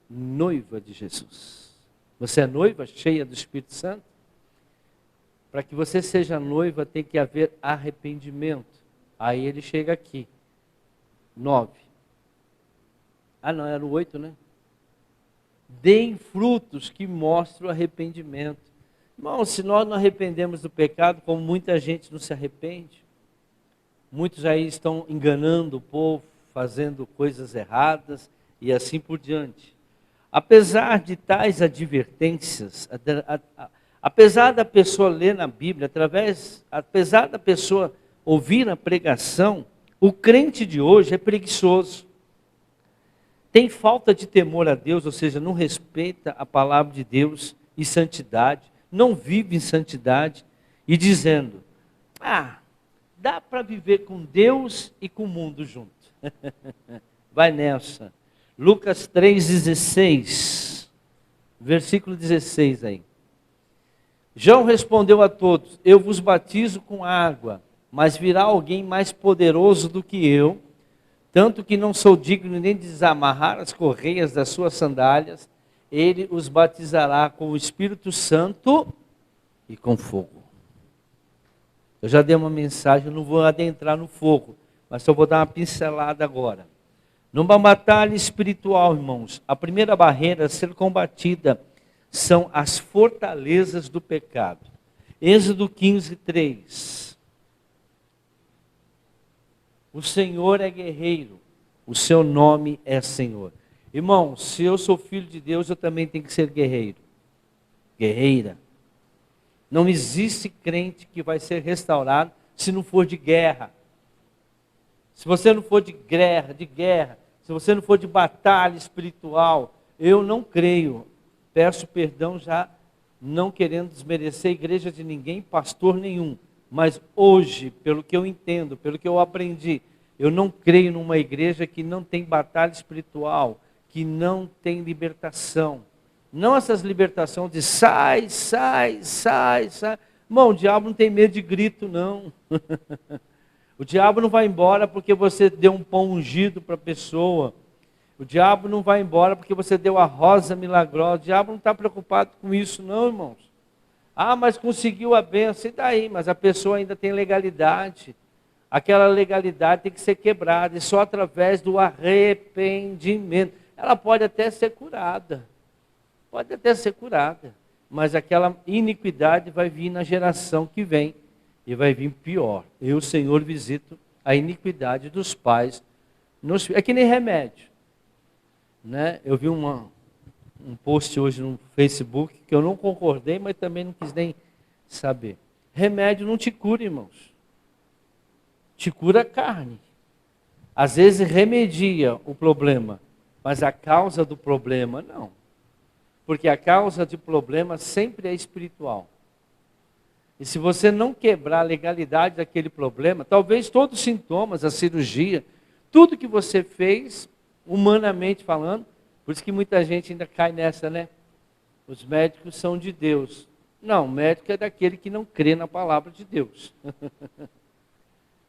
noiva de Jesus. Você é noiva cheia do Espírito Santo? Para que você seja noiva tem que haver arrependimento. Aí ele chega aqui. 9. Não, era o 8, né? Deem frutos que mostram arrependimento. Irmão, se nós não arrependemos do pecado, como muita gente não se arrepende, muitos aí estão enganando o povo, fazendo coisas erradas e assim por diante. Apesar de tais advertências, apesar da pessoa ler na Bíblia, apesar da pessoa ouvir a pregação, o crente de hoje é preguiçoso. Tem falta de temor a Deus, ou seja, não respeita a palavra de Deus e santidade, não vive em santidade, e dizendo: dá para viver com Deus e com o mundo junto. Vai nessa. Lucas 3,16, versículo 16 aí. João respondeu a todos: eu vos batizo com água, mas virá alguém mais poderoso do que eu, tanto que não sou digno nem de desamarrar as correias das suas sandálias. Ele os batizará com o Espírito Santo e com fogo. Eu já dei uma mensagem, eu não vou adentrar no fogo, mas só vou dar uma pincelada agora. Numa batalha espiritual, irmãos, a primeira barreira a ser combatida são as fortalezas do pecado. Êxodo 15:3. O Senhor é guerreiro, o seu nome é Senhor. Irmão, se eu sou filho de Deus, eu também tenho que ser guerreiro. Guerreira. Não existe crente que vai ser restaurado se não for de guerra. Se você não for de guerra, se você não for de batalha espiritual, eu não creio. Peço perdão já, não querendo desmerecer a igreja de ninguém, pastor nenhum. Mas hoje, pelo que eu entendo, pelo que eu aprendi, eu não creio numa igreja que não tem batalha espiritual, que não tem libertação. Não essas libertações de sai. Irmão, o diabo não tem medo de grito, não. O diabo não vai embora porque você deu um pão ungido para a pessoa. O diabo não vai embora porque você deu a rosa milagrosa. O diabo não está preocupado com isso, não, irmãos. Mas conseguiu a bênção, e daí? Mas a pessoa ainda tem legalidade. Aquela legalidade tem que ser quebrada, e só através do arrependimento. Ela pode até ser curada. Mas aquela iniquidade vai vir na geração que vem, e vai vir pior. Eu, Senhor, visito a iniquidade dos pais. É que nem remédio. Né? Eu vi um post hoje no Facebook que eu não concordei, mas também não quis nem saber. Remédio não te cura, irmãos. Te cura a carne. Às vezes remedia o problema, mas a causa do problema não. Porque a causa do problema sempre é espiritual. E se você não quebrar a legalidade daquele problema, talvez todos os sintomas, a cirurgia, tudo que você fez, humanamente falando, Por isso que muita gente ainda cai nessa, né? Os médicos são de Deus. Não, o médico é daquele que não crê na palavra de Deus.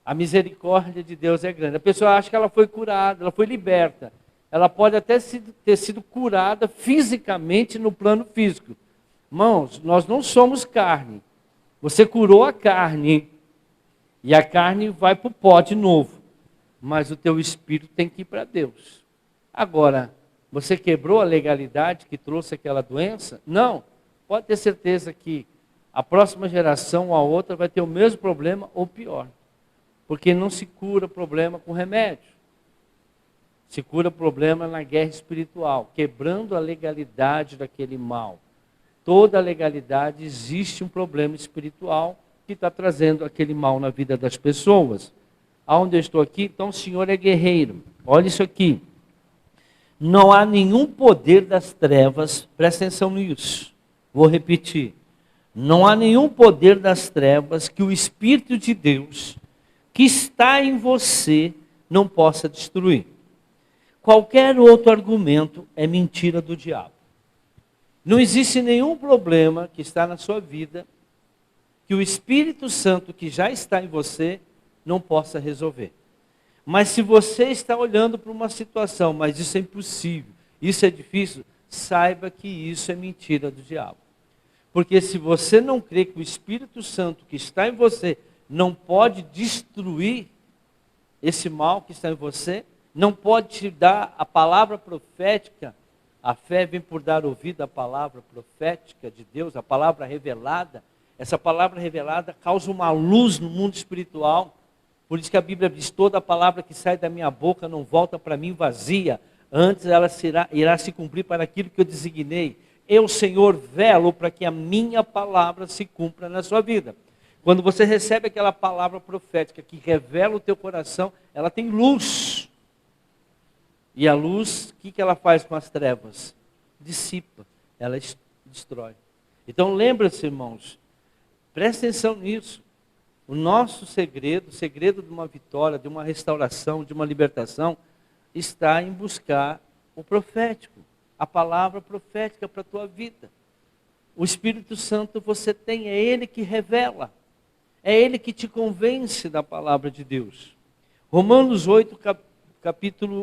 A misericórdia de Deus é grande. A pessoa acha que ela foi curada, ela foi liberta. Ela pode até ter sido curada fisicamente no plano físico. Irmãos, nós não somos carne. Você curou a carne e a carne vai para o pó de novo. Mas o teu espírito tem que ir para Deus. Agora, você quebrou a legalidade que trouxe aquela doença? Não. Pode ter certeza que a próxima geração ou a outra vai ter o mesmo problema ou pior. Porque não se cura problema com remédio. Se cura problema na guerra espiritual, quebrando a legalidade daquele mal. Toda legalidade existe um problema espiritual que está trazendo aquele mal na vida das pessoas. Aonde eu estou aqui, então o Senhor é guerreiro. Olha isso aqui. Não há nenhum poder das trevas, presta atenção nisso. Vou repetir. Não há nenhum poder das trevas que o Espírito de Deus, que está em você, não possa destruir. Qualquer outro argumento é mentira do diabo. Não existe nenhum problema que está na sua vida que o Espírito Santo que já está em você não possa resolver. Mas se você está olhando para uma situação, mas isso é impossível, isso é difícil, saiba que isso é mentira do diabo. Porque se você não crê que o Espírito Santo que está em você não pode destruir esse mal que está em você, não pode te dar a palavra profética, a fé vem por dar ouvido à palavra profética de Deus, a palavra revelada. Essa palavra revelada causa uma luz no mundo espiritual. Por isso que a Bíblia diz, toda palavra que sai da minha boca não volta para mim vazia. Antes ela irá se cumprir para aquilo que eu designei. Eu, Senhor, velo para que a minha palavra se cumpra na sua vida. Quando você recebe aquela palavra profética que revela o teu coração, ela tem luz. E a luz, o que ela faz com as trevas? Dissipa, ela destrói. Então lembra-se, irmãos, presta atenção nisso. O nosso segredo, o segredo de uma vitória, de uma restauração, de uma libertação, está em buscar o profético, a palavra profética para a tua vida. O Espírito Santo você tem, é Ele que revela, é Ele que te convence da palavra de Deus. Romanos 8,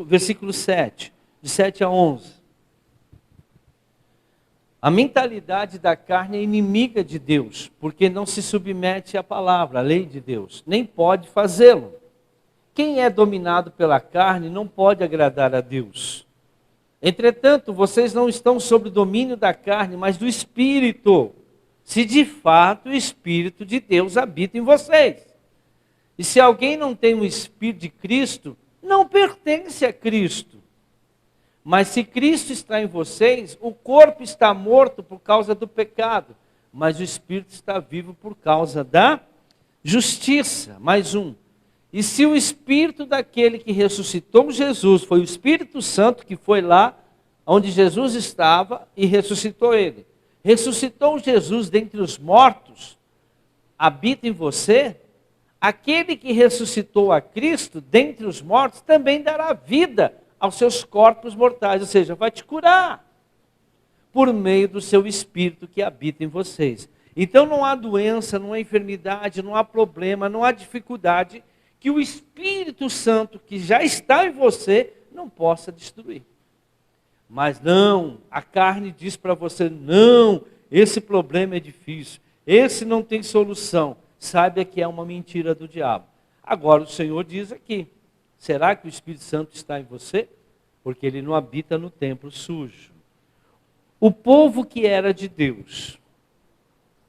versículo 7, de 7 a 11. A mentalidade da carne é inimiga de Deus, porque não se submete à palavra, à lei de Deus, nem pode fazê-lo. Quem é dominado pela carne não pode agradar a Deus. Entretanto, vocês não estão sob o domínio da carne, mas do Espírito, se de fato o Espírito de Deus habita em vocês. E se alguém não tem o Espírito de Cristo, não pertence a Cristo. Mas se Cristo está em vocês, o corpo está morto por causa do pecado, mas o Espírito está vivo por causa da justiça. Mais um. E se o Espírito daquele que ressuscitou Jesus, foi o Espírito Santo que foi lá onde Jesus estava e ressuscitou ele. Ressuscitou Jesus dentre os mortos, habita em você, aquele que ressuscitou a Cristo dentre os mortos também dará vida aos seus corpos mortais, ou seja, vai te curar por meio do seu Espírito que habita em vocês. Então não há doença, não há enfermidade, não há problema, não há dificuldade que o Espírito Santo que já está em você não possa destruir. Mas não, a carne diz para você, não, esse problema é difícil, esse não tem solução. Saiba que é uma mentira do diabo. Agora o Senhor diz aqui, será que o Espírito Santo está em você? Porque ele não habita no templo sujo. O povo que era de Deus.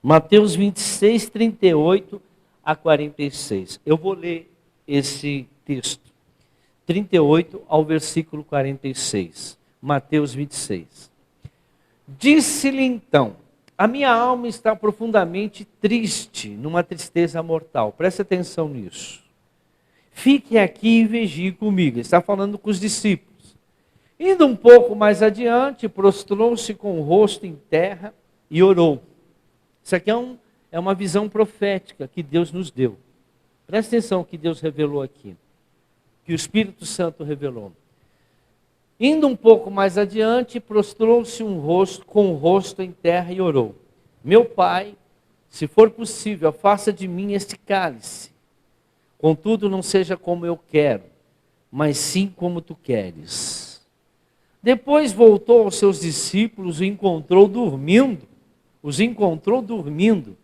Mateus 26, 38 a 46. Eu vou ler esse texto. 38 ao versículo 46. Mateus 26. Disse-lhe então, a minha alma está profundamente triste, numa tristeza mortal. Preste atenção nisso. Fique aqui e vigie comigo. Ele está falando com os discípulos. Indo um pouco mais adiante, prostrou-se com o rosto em terra e orou. Isso aqui é uma visão profética que Deus nos deu. Presta atenção que Deus revelou aqui. Que o Espírito Santo revelou. Indo um pouco mais adiante, prostrou-se com o rosto em terra e orou: Meu pai, se for possível, afasta de mim este cálice. Contudo, não seja como eu quero, mas sim como tu queres. Depois voltou aos seus discípulos e encontrou dormindo. Os encontrou dormindo.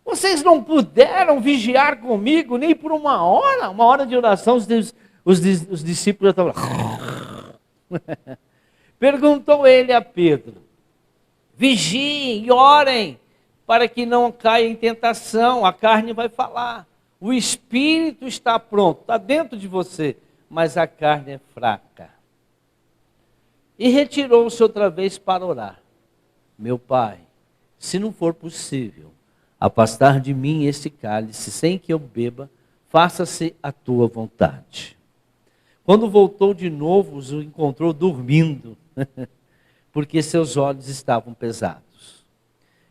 Vocês não puderam vigiar comigo nem por uma hora de oração. Os discípulos já estavam lá. Perguntou ele a Pedro: vigiem e orem, para que não caia em tentação. A carne vai falar. O espírito está pronto, está dentro de você, mas a carne é fraca. E retirou-se outra vez para orar. Meu pai, se não for possível afastar de mim este cálice sem que eu beba, faça-se a tua vontade. Quando voltou de novo, os encontrou dormindo, porque seus olhos estavam pesados.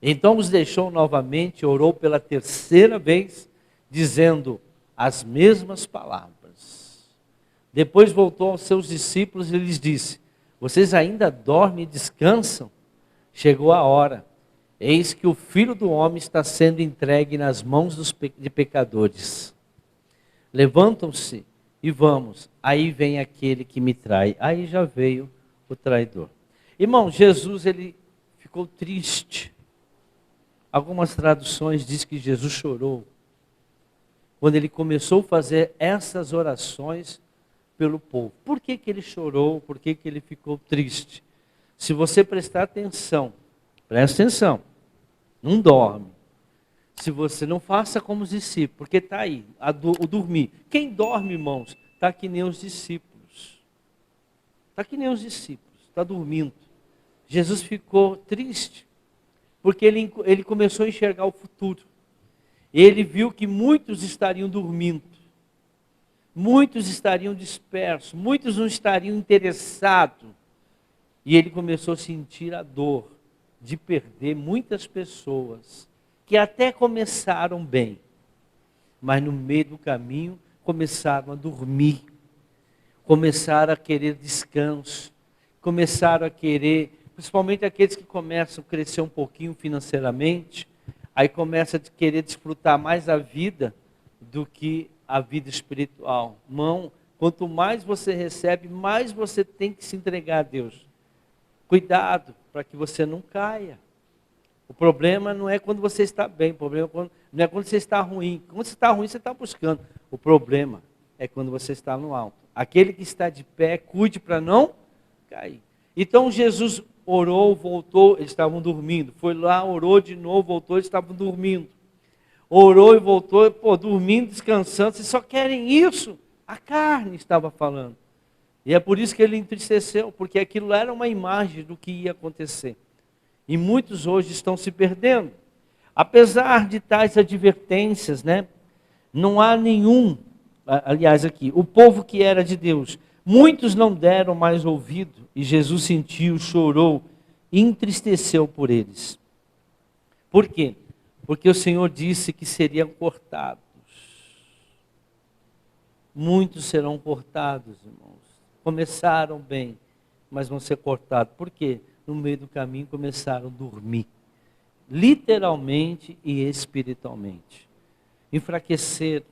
Então os deixou novamente e orou pela terceira vez, dizendo as mesmas palavras. Depois voltou aos seus discípulos e lhes disse: vocês ainda dormem e descansam? Chegou a hora. Eis que o Filho do Homem está sendo entregue nas mãos de pecadores. Levantam-se e vamos. Aí vem aquele que me trai. Aí já veio o traidor. Irmão, Jesus, ele ficou triste. Algumas traduções dizem que Jesus chorou quando ele começou a fazer essas orações pelo povo. Por que ele chorou? Por que ele ficou triste? Se você prestar atenção, presta atenção, não dorme. Se você não faça como os discípulos, porque está aí, o dormir. Quem dorme, irmãos, está que nem os discípulos. Está que nem os discípulos, está dormindo. Jesus ficou triste, porque ele começou a enxergar o futuro. Ele viu que muitos estariam dormindo, muitos estariam dispersos, muitos não estariam interessados. E ele começou a sentir a dor de perder muitas pessoas que até começaram bem, mas no meio do caminho começaram a dormir, começaram a querer descanso, começaram a querer, principalmente aqueles que começam a crescer um pouquinho financeiramente, aí começa a querer desfrutar mais a vida do que a vida espiritual. Irmão, quanto mais você recebe, mais você tem que se entregar a Deus. Cuidado para que você não caia. O problema não é quando você está bem, o problema não é quando você está ruim. Quando você está ruim, você está buscando. O problema é quando você está no alto. Aquele que está de pé, cuide para não cair. Então Jesus orou, voltou, eles estavam dormindo. Foi lá, orou de novo, voltou, eles estavam dormindo. Orou e voltou, dormindo, descansando. Vocês só querem isso? A carne estava falando. E é por isso que ele entristeceu, porque aquilo era uma imagem do que ia acontecer. E muitos hoje estão se perdendo. Apesar de tais advertências, não há nenhum, aliás aqui, o povo que era de Deus, muitos não deram mais ouvido, e Jesus sentiu, chorou, e entristeceu por eles. Por quê? Porque o Senhor disse que seriam cortados. Muitos serão cortados, irmãos. Começaram bem, mas vão ser cortados. Por quê? No meio do caminho começaram a dormir. Literalmente e espiritualmente. Enfraqueceram.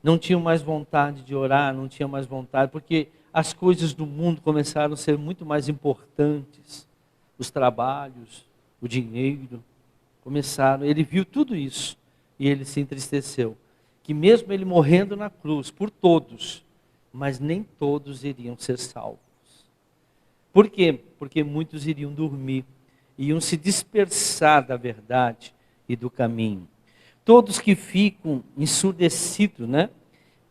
Não tinham mais vontade de orar, não tinham mais vontade, porque as coisas do mundo começaram a ser muito mais importantes. Os trabalhos, o dinheiro, começaram. Ele viu tudo isso e ele se entristeceu. Que mesmo ele morrendo na cruz por todos, mas nem todos iriam ser salvos. Por quê? Porque muitos iriam dormir, iam se dispersar da verdade e do caminho. Todos que ficam ensurdecidos,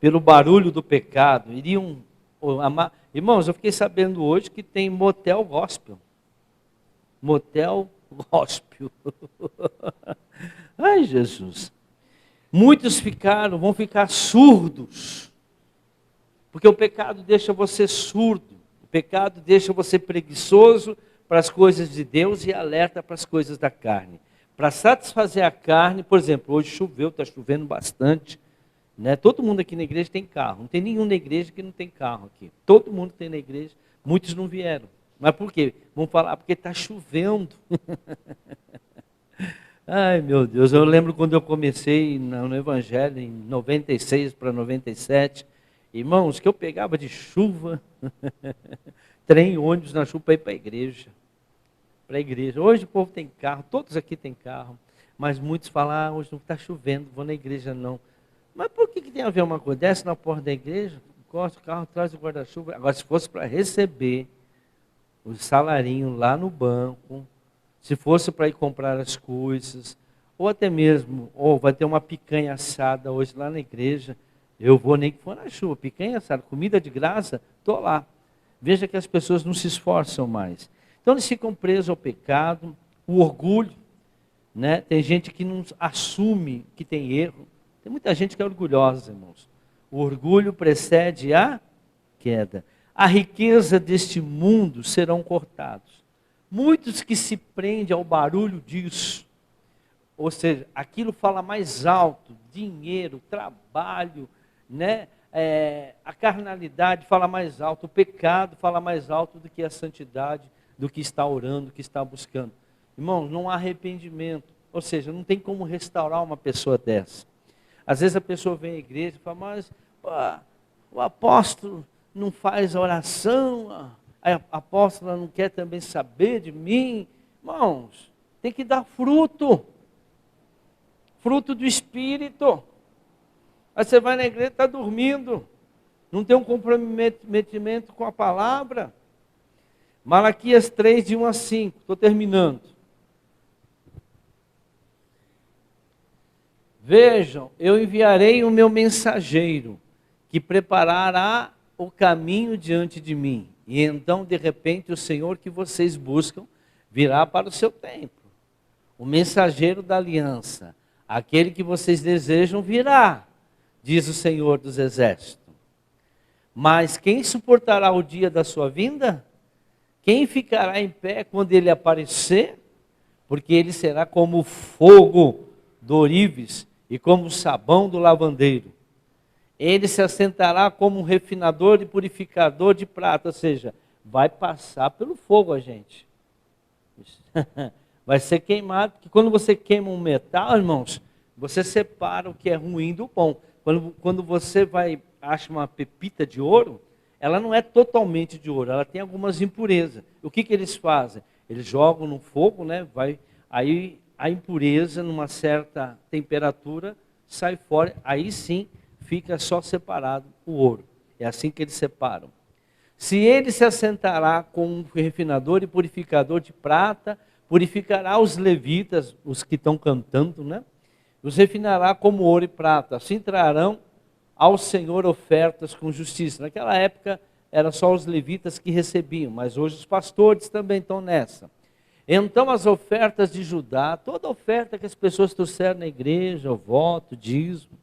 pelo barulho do pecado, iriam amar. Irmãos, eu fiquei sabendo hoje que tem motel gospel. Motel gospel. Ai, Jesus. Muitos vão ficar surdos. Porque o pecado deixa você surdo. O pecado deixa você preguiçoso para as coisas de Deus e alerta para as coisas da carne. Para satisfazer a carne, por exemplo, hoje choveu, está chovendo bastante. Todo mundo aqui na igreja tem carro. Não tem nenhum na igreja que não tem carro aqui. Todo mundo que tem na igreja, Muitos não vieram. Mas por quê? Vão falar, porque está chovendo. Ai, meu Deus, eu lembro quando eu comecei no Evangelho, em 96 para 97, irmãos, que eu pegava de chuva, trem, ônibus na chuva para ir para a igreja. Para a igreja. Hoje o povo tem carro, todos aqui têm carro, mas muitos falam, hoje não está chovendo, vou na igreja não. Mas por que tem a ver uma coisa? Desce na porta da igreja, encosta o carro, traz o guarda-chuva. Agora, se fosse para receber o salarinho lá no banco, se fosse para ir comprar as coisas, ou até mesmo, ou vai ter uma picanha assada hoje lá na igreja, eu vou nem que for na chuva, picanha assada, comida de graça, estou lá. Veja que as pessoas não se esforçam mais. Então eles ficam presos ao pecado, o orgulho, né? Tem gente que não assume que tem erro. Tem muita gente que é orgulhosa, irmãos. O orgulho precede a queda. A riqueza deste mundo serão cortados. Muitos que se prendem ao barulho disso, ou seja, aquilo fala mais alto, dinheiro, trabalho, né? A carnalidade fala mais alto, o pecado fala mais alto do que a santidade, do que está orando, do que está buscando. Irmãos, não há arrependimento, ou seja, não tem como restaurar uma pessoa dessa. Às vezes a pessoa vem à igreja e fala, mas pô, o apóstolo não faz oração, a apóstola não quer também saber de mim. Irmãos, tem que dar fruto, fruto do Espírito. Aí você vai na igreja e está dormindo, não tem um comprometimento com a palavra. Malaquias 3, de 1 a 5, estou terminando. Vejam, eu enviarei o meu mensageiro, que preparará o caminho diante de mim. E então, de repente, o Senhor que vocês buscam virá para o seu templo. O mensageiro da aliança, aquele que vocês desejam, virá, diz o Senhor dos Exércitos. Mas quem suportará o dia da sua vinda? Quem ficará em pé quando ele aparecer? Porque ele será como o fogo do ourives e como o sabão do lavandeiro. Ele se assentará como um refinador e purificador de prata, ou seja, vai passar pelo fogo a gente. Vai ser queimado, porque quando você queima um metal, irmãos, você separa o que é ruim do bom. Quando você acha uma pepita de ouro, ela não é totalmente de ouro, ela tem algumas impurezas. O que eles fazem? Eles jogam no fogo, né? Aí a impureza, numa certa temperatura, sai fora, aí sim fica só separado o ouro. É assim que eles separam. Se ele se assentará com um refinador e purificador de prata, purificará os levitas, os que estão cantando, né? Os refinará como ouro e prata. Assim trarão ao Senhor ofertas com justiça. Naquela época era só os levitas que recebiam, mas hoje os pastores também estão nessa. Então as ofertas de Judá, toda oferta que as pessoas trouxeram na igreja, o voto, dízimo.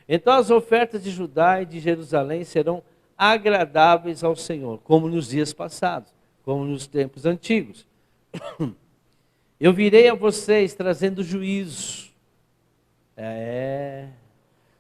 Então as ofertas de Judá e de Jerusalém serão agradáveis ao Senhor, como nos dias passados, como nos tempos antigos. Eu virei a vocês trazendo juízo.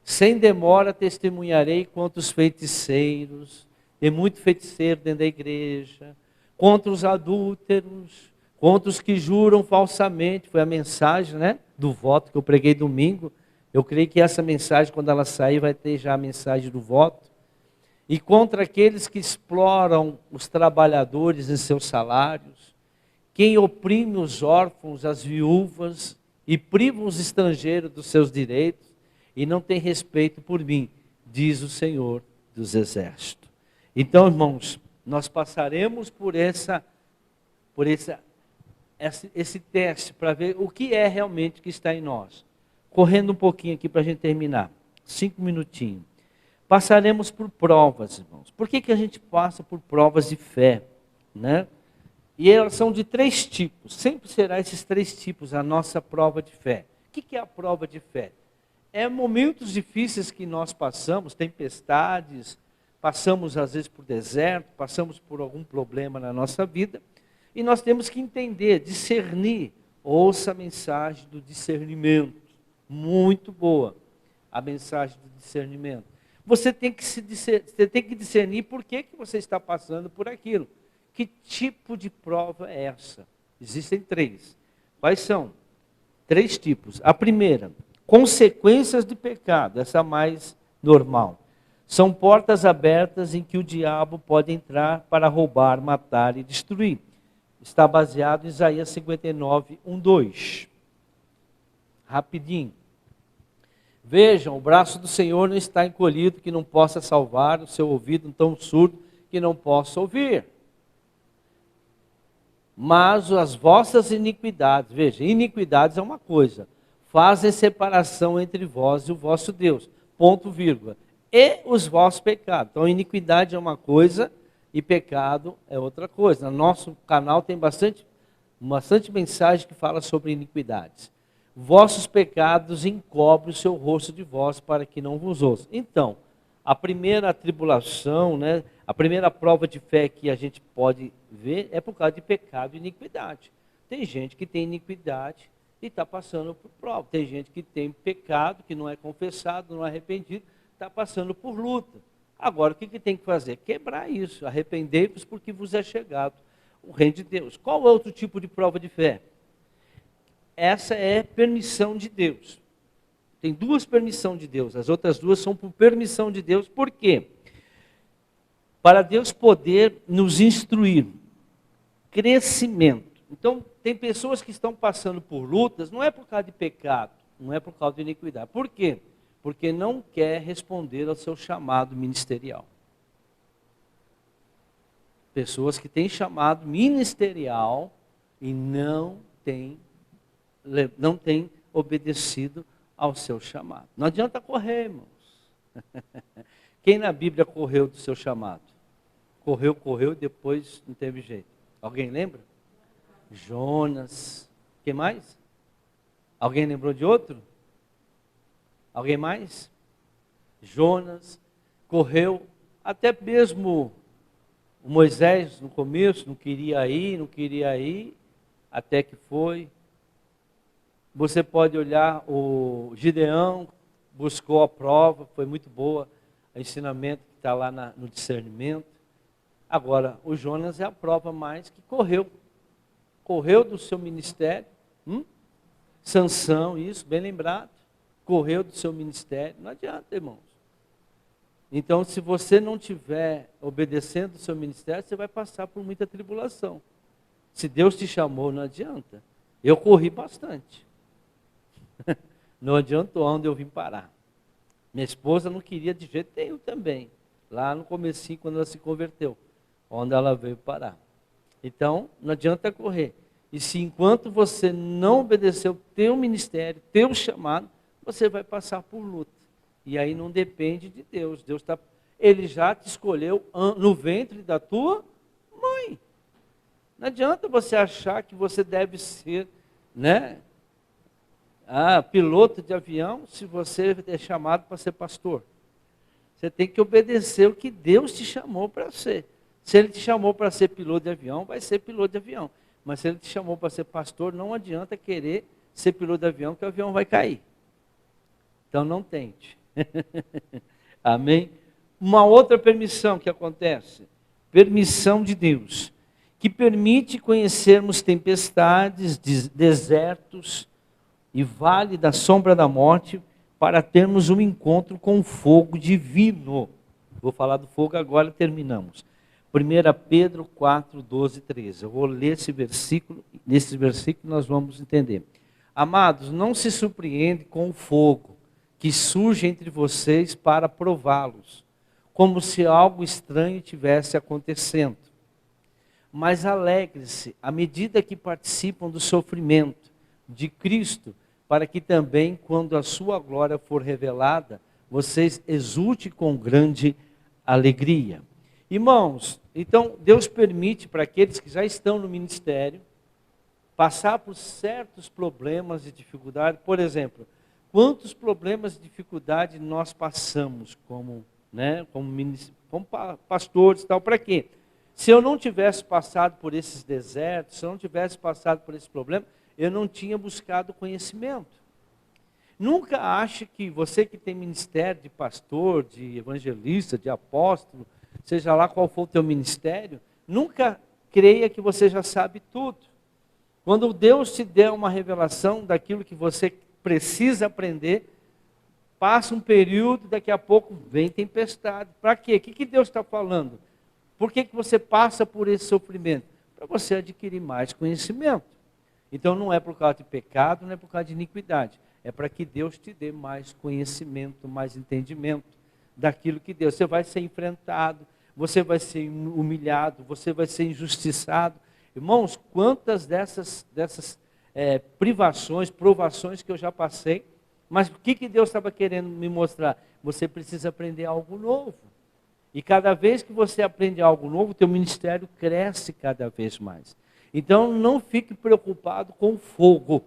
Sem demora testemunharei contra os feiticeiros, tem muito feiticeiro dentro da igreja, contra os adúlteros, contra os que juram falsamente. Foi a mensagem, né, do voto que eu preguei domingo. Eu creio que essa mensagem, quando ela sair, vai ter já a mensagem do voto. E contra aqueles que exploram os trabalhadores em seus salários, quem oprime os órfãos, as viúvas, e priva os estrangeiros dos seus direitos, e não tem respeito por mim, diz o Senhor dos Exércitos. Então, irmãos, nós passaremos por esse teste para ver o que é realmente que está em nós. Correndo um pouquinho aqui para a gente terminar, 5 minutinhos. Passaremos por provas, irmãos. Por que a gente passa por provas de fé, né? E elas são de 3 tipos. Sempre será esses 3 tipos a nossa prova de fé. O que é a prova de fé? É momentos difíceis que nós passamos, tempestades, passamos às vezes por deserto, passamos por algum problema na nossa vida, e nós temos que entender, discernir. Ouça a mensagem do discernimento, muito boa, a mensagem do discernimento. Você tem que discernir por que você está passando por aquilo. Que tipo de prova é essa? Existem 3. Quais são? 3 tipos. A primeira, consequências de pecado, essa é a mais normal. São portas abertas em que o diabo pode entrar para roubar, matar e destruir. Está baseado em Isaías 59, 1, 2. Rapidinho. Vejam, o braço do Senhor não está encolhido que não possa salvar, o seu ouvido tão surdo que não possa ouvir. Mas as vossas iniquidades, veja, iniquidades é uma coisa, fazem separação entre vós e o vosso Deus, ponto, vírgula, e os vossos pecados. Então, iniquidade é uma coisa e pecado é outra coisa. No nosso canal tem bastante mensagem que fala sobre iniquidades. Vossos pecados encobrem o seu rosto de vós para que não vos ouça. Então, a primeira tribulação, né, a primeira prova de fé que a gente pode ver é por causa de pecado e iniquidade. Tem gente que tem iniquidade e está passando por prova. Tem gente que tem pecado, que não é confessado, não é arrependido, está passando por luta. Agora, o que tem que fazer? Quebrar isso. Arrependei-vos porque vos é chegado o reino de Deus. Qual é outro tipo de prova de fé? Essa é permissão de Deus. Tem 2 permissões de Deus, as outras 2 são por permissão de Deus. Por quê? Para Deus poder nos instruir. Crescimento. Então, tem pessoas que estão passando por lutas, não é por causa de pecado, não é por causa de iniquidade. Por quê? Porque não quer responder ao seu chamado ministerial. Pessoas que têm chamado ministerial e não têm obedecido ao seu chamado. Não adianta correr, irmãos. Quem na Bíblia correu do seu chamado? Correu e depois não teve jeito. Alguém lembra? Jonas. Quem mais? Alguém lembrou de outro? Alguém mais? Jonas correu, até mesmo o Moisés no começo não queria ir, até que foi. Você pode olhar o Gideão, buscou a prova, foi muito boa, o ensinamento que está lá no discernimento. Agora, o Jonas é a prova mais que correu do seu ministério. Sansão, isso, bem lembrado, correu do seu ministério. Não adianta, irmãos. Então, se você não estiver obedecendo o seu ministério, você vai passar por muita tribulação. Se Deus te chamou, não adianta. Eu corri bastante. Não adiantou onde eu vim parar. Minha esposa não queria de jeito nenhum também. Lá no comecinho, quando ela se converteu. Onde ela veio parar. Então, não adianta correr. E se enquanto você não obedecer o teu ministério, teu chamado, você vai passar por luta. E aí não depende de Deus. Ele já te escolheu no ventre da tua mãe. Não adianta você achar que você deve ser, piloto de avião, se você é chamado para ser pastor. Você tem que obedecer o que Deus te chamou para ser. Se Ele te chamou para ser piloto de avião, vai ser piloto de avião. Mas se Ele te chamou para ser pastor, não adianta querer ser piloto de avião, que o avião vai cair. Então não tente. Amém? Uma outra permissão que acontece, permissão de Deus, que permite conhecermos tempestades, desertos e vale da sombra da morte, para termos um encontro com o fogo divino. Vou falar do fogo agora, terminamos. 1 Pedro 4, 12, 13. Eu vou ler esse versículo, nesse versículo nós vamos entender. Amados, não se surpreende com o fogo que surge entre vocês para prová-los, como se algo estranho tivesse acontecendo. Mas alegre-se à medida que participam do sofrimento de Cristo, para que também, quando a sua glória for revelada, vocês exultem com grande alegria. Irmãos, então Deus permite para aqueles que já estão no ministério passar por certos problemas e dificuldades. Por exemplo, quantos problemas e dificuldades nós passamos como pastores e tal, para quê? Se eu não tivesse passado por esses desertos, se eu não tivesse passado por esse problema, eu não tinha buscado conhecimento. Nunca ache que você que tem ministério de pastor, de evangelista, de apóstolo, seja lá qual for o teu ministério, nunca creia que você já sabe tudo. Quando Deus te der uma revelação daquilo que você precisa aprender, passa um período, daqui a pouco vem tempestade. Para quê? O que Deus está falando? Por que você passa por esse sofrimento? Para você adquirir mais conhecimento. Então não é por causa de pecado, não é por causa de iniquidade. É para que Deus te dê mais conhecimento, mais entendimento daquilo que Deus. Você vai ser enfrentado, você vai ser humilhado, você vai ser injustiçado. Irmãos, quantas dessas privações, provações que eu já passei, mas o que Deus estava querendo me mostrar? Você precisa aprender algo novo. E cada vez que você aprende algo novo, o teu ministério cresce cada vez mais. Então não fique preocupado com o fogo,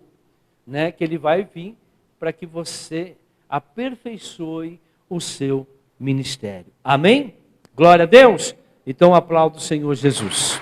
né, que ele vai vir para que você aperfeiçoe o seu ministério. Amém? Glória a Deus. Então aplaudo o Senhor Jesus.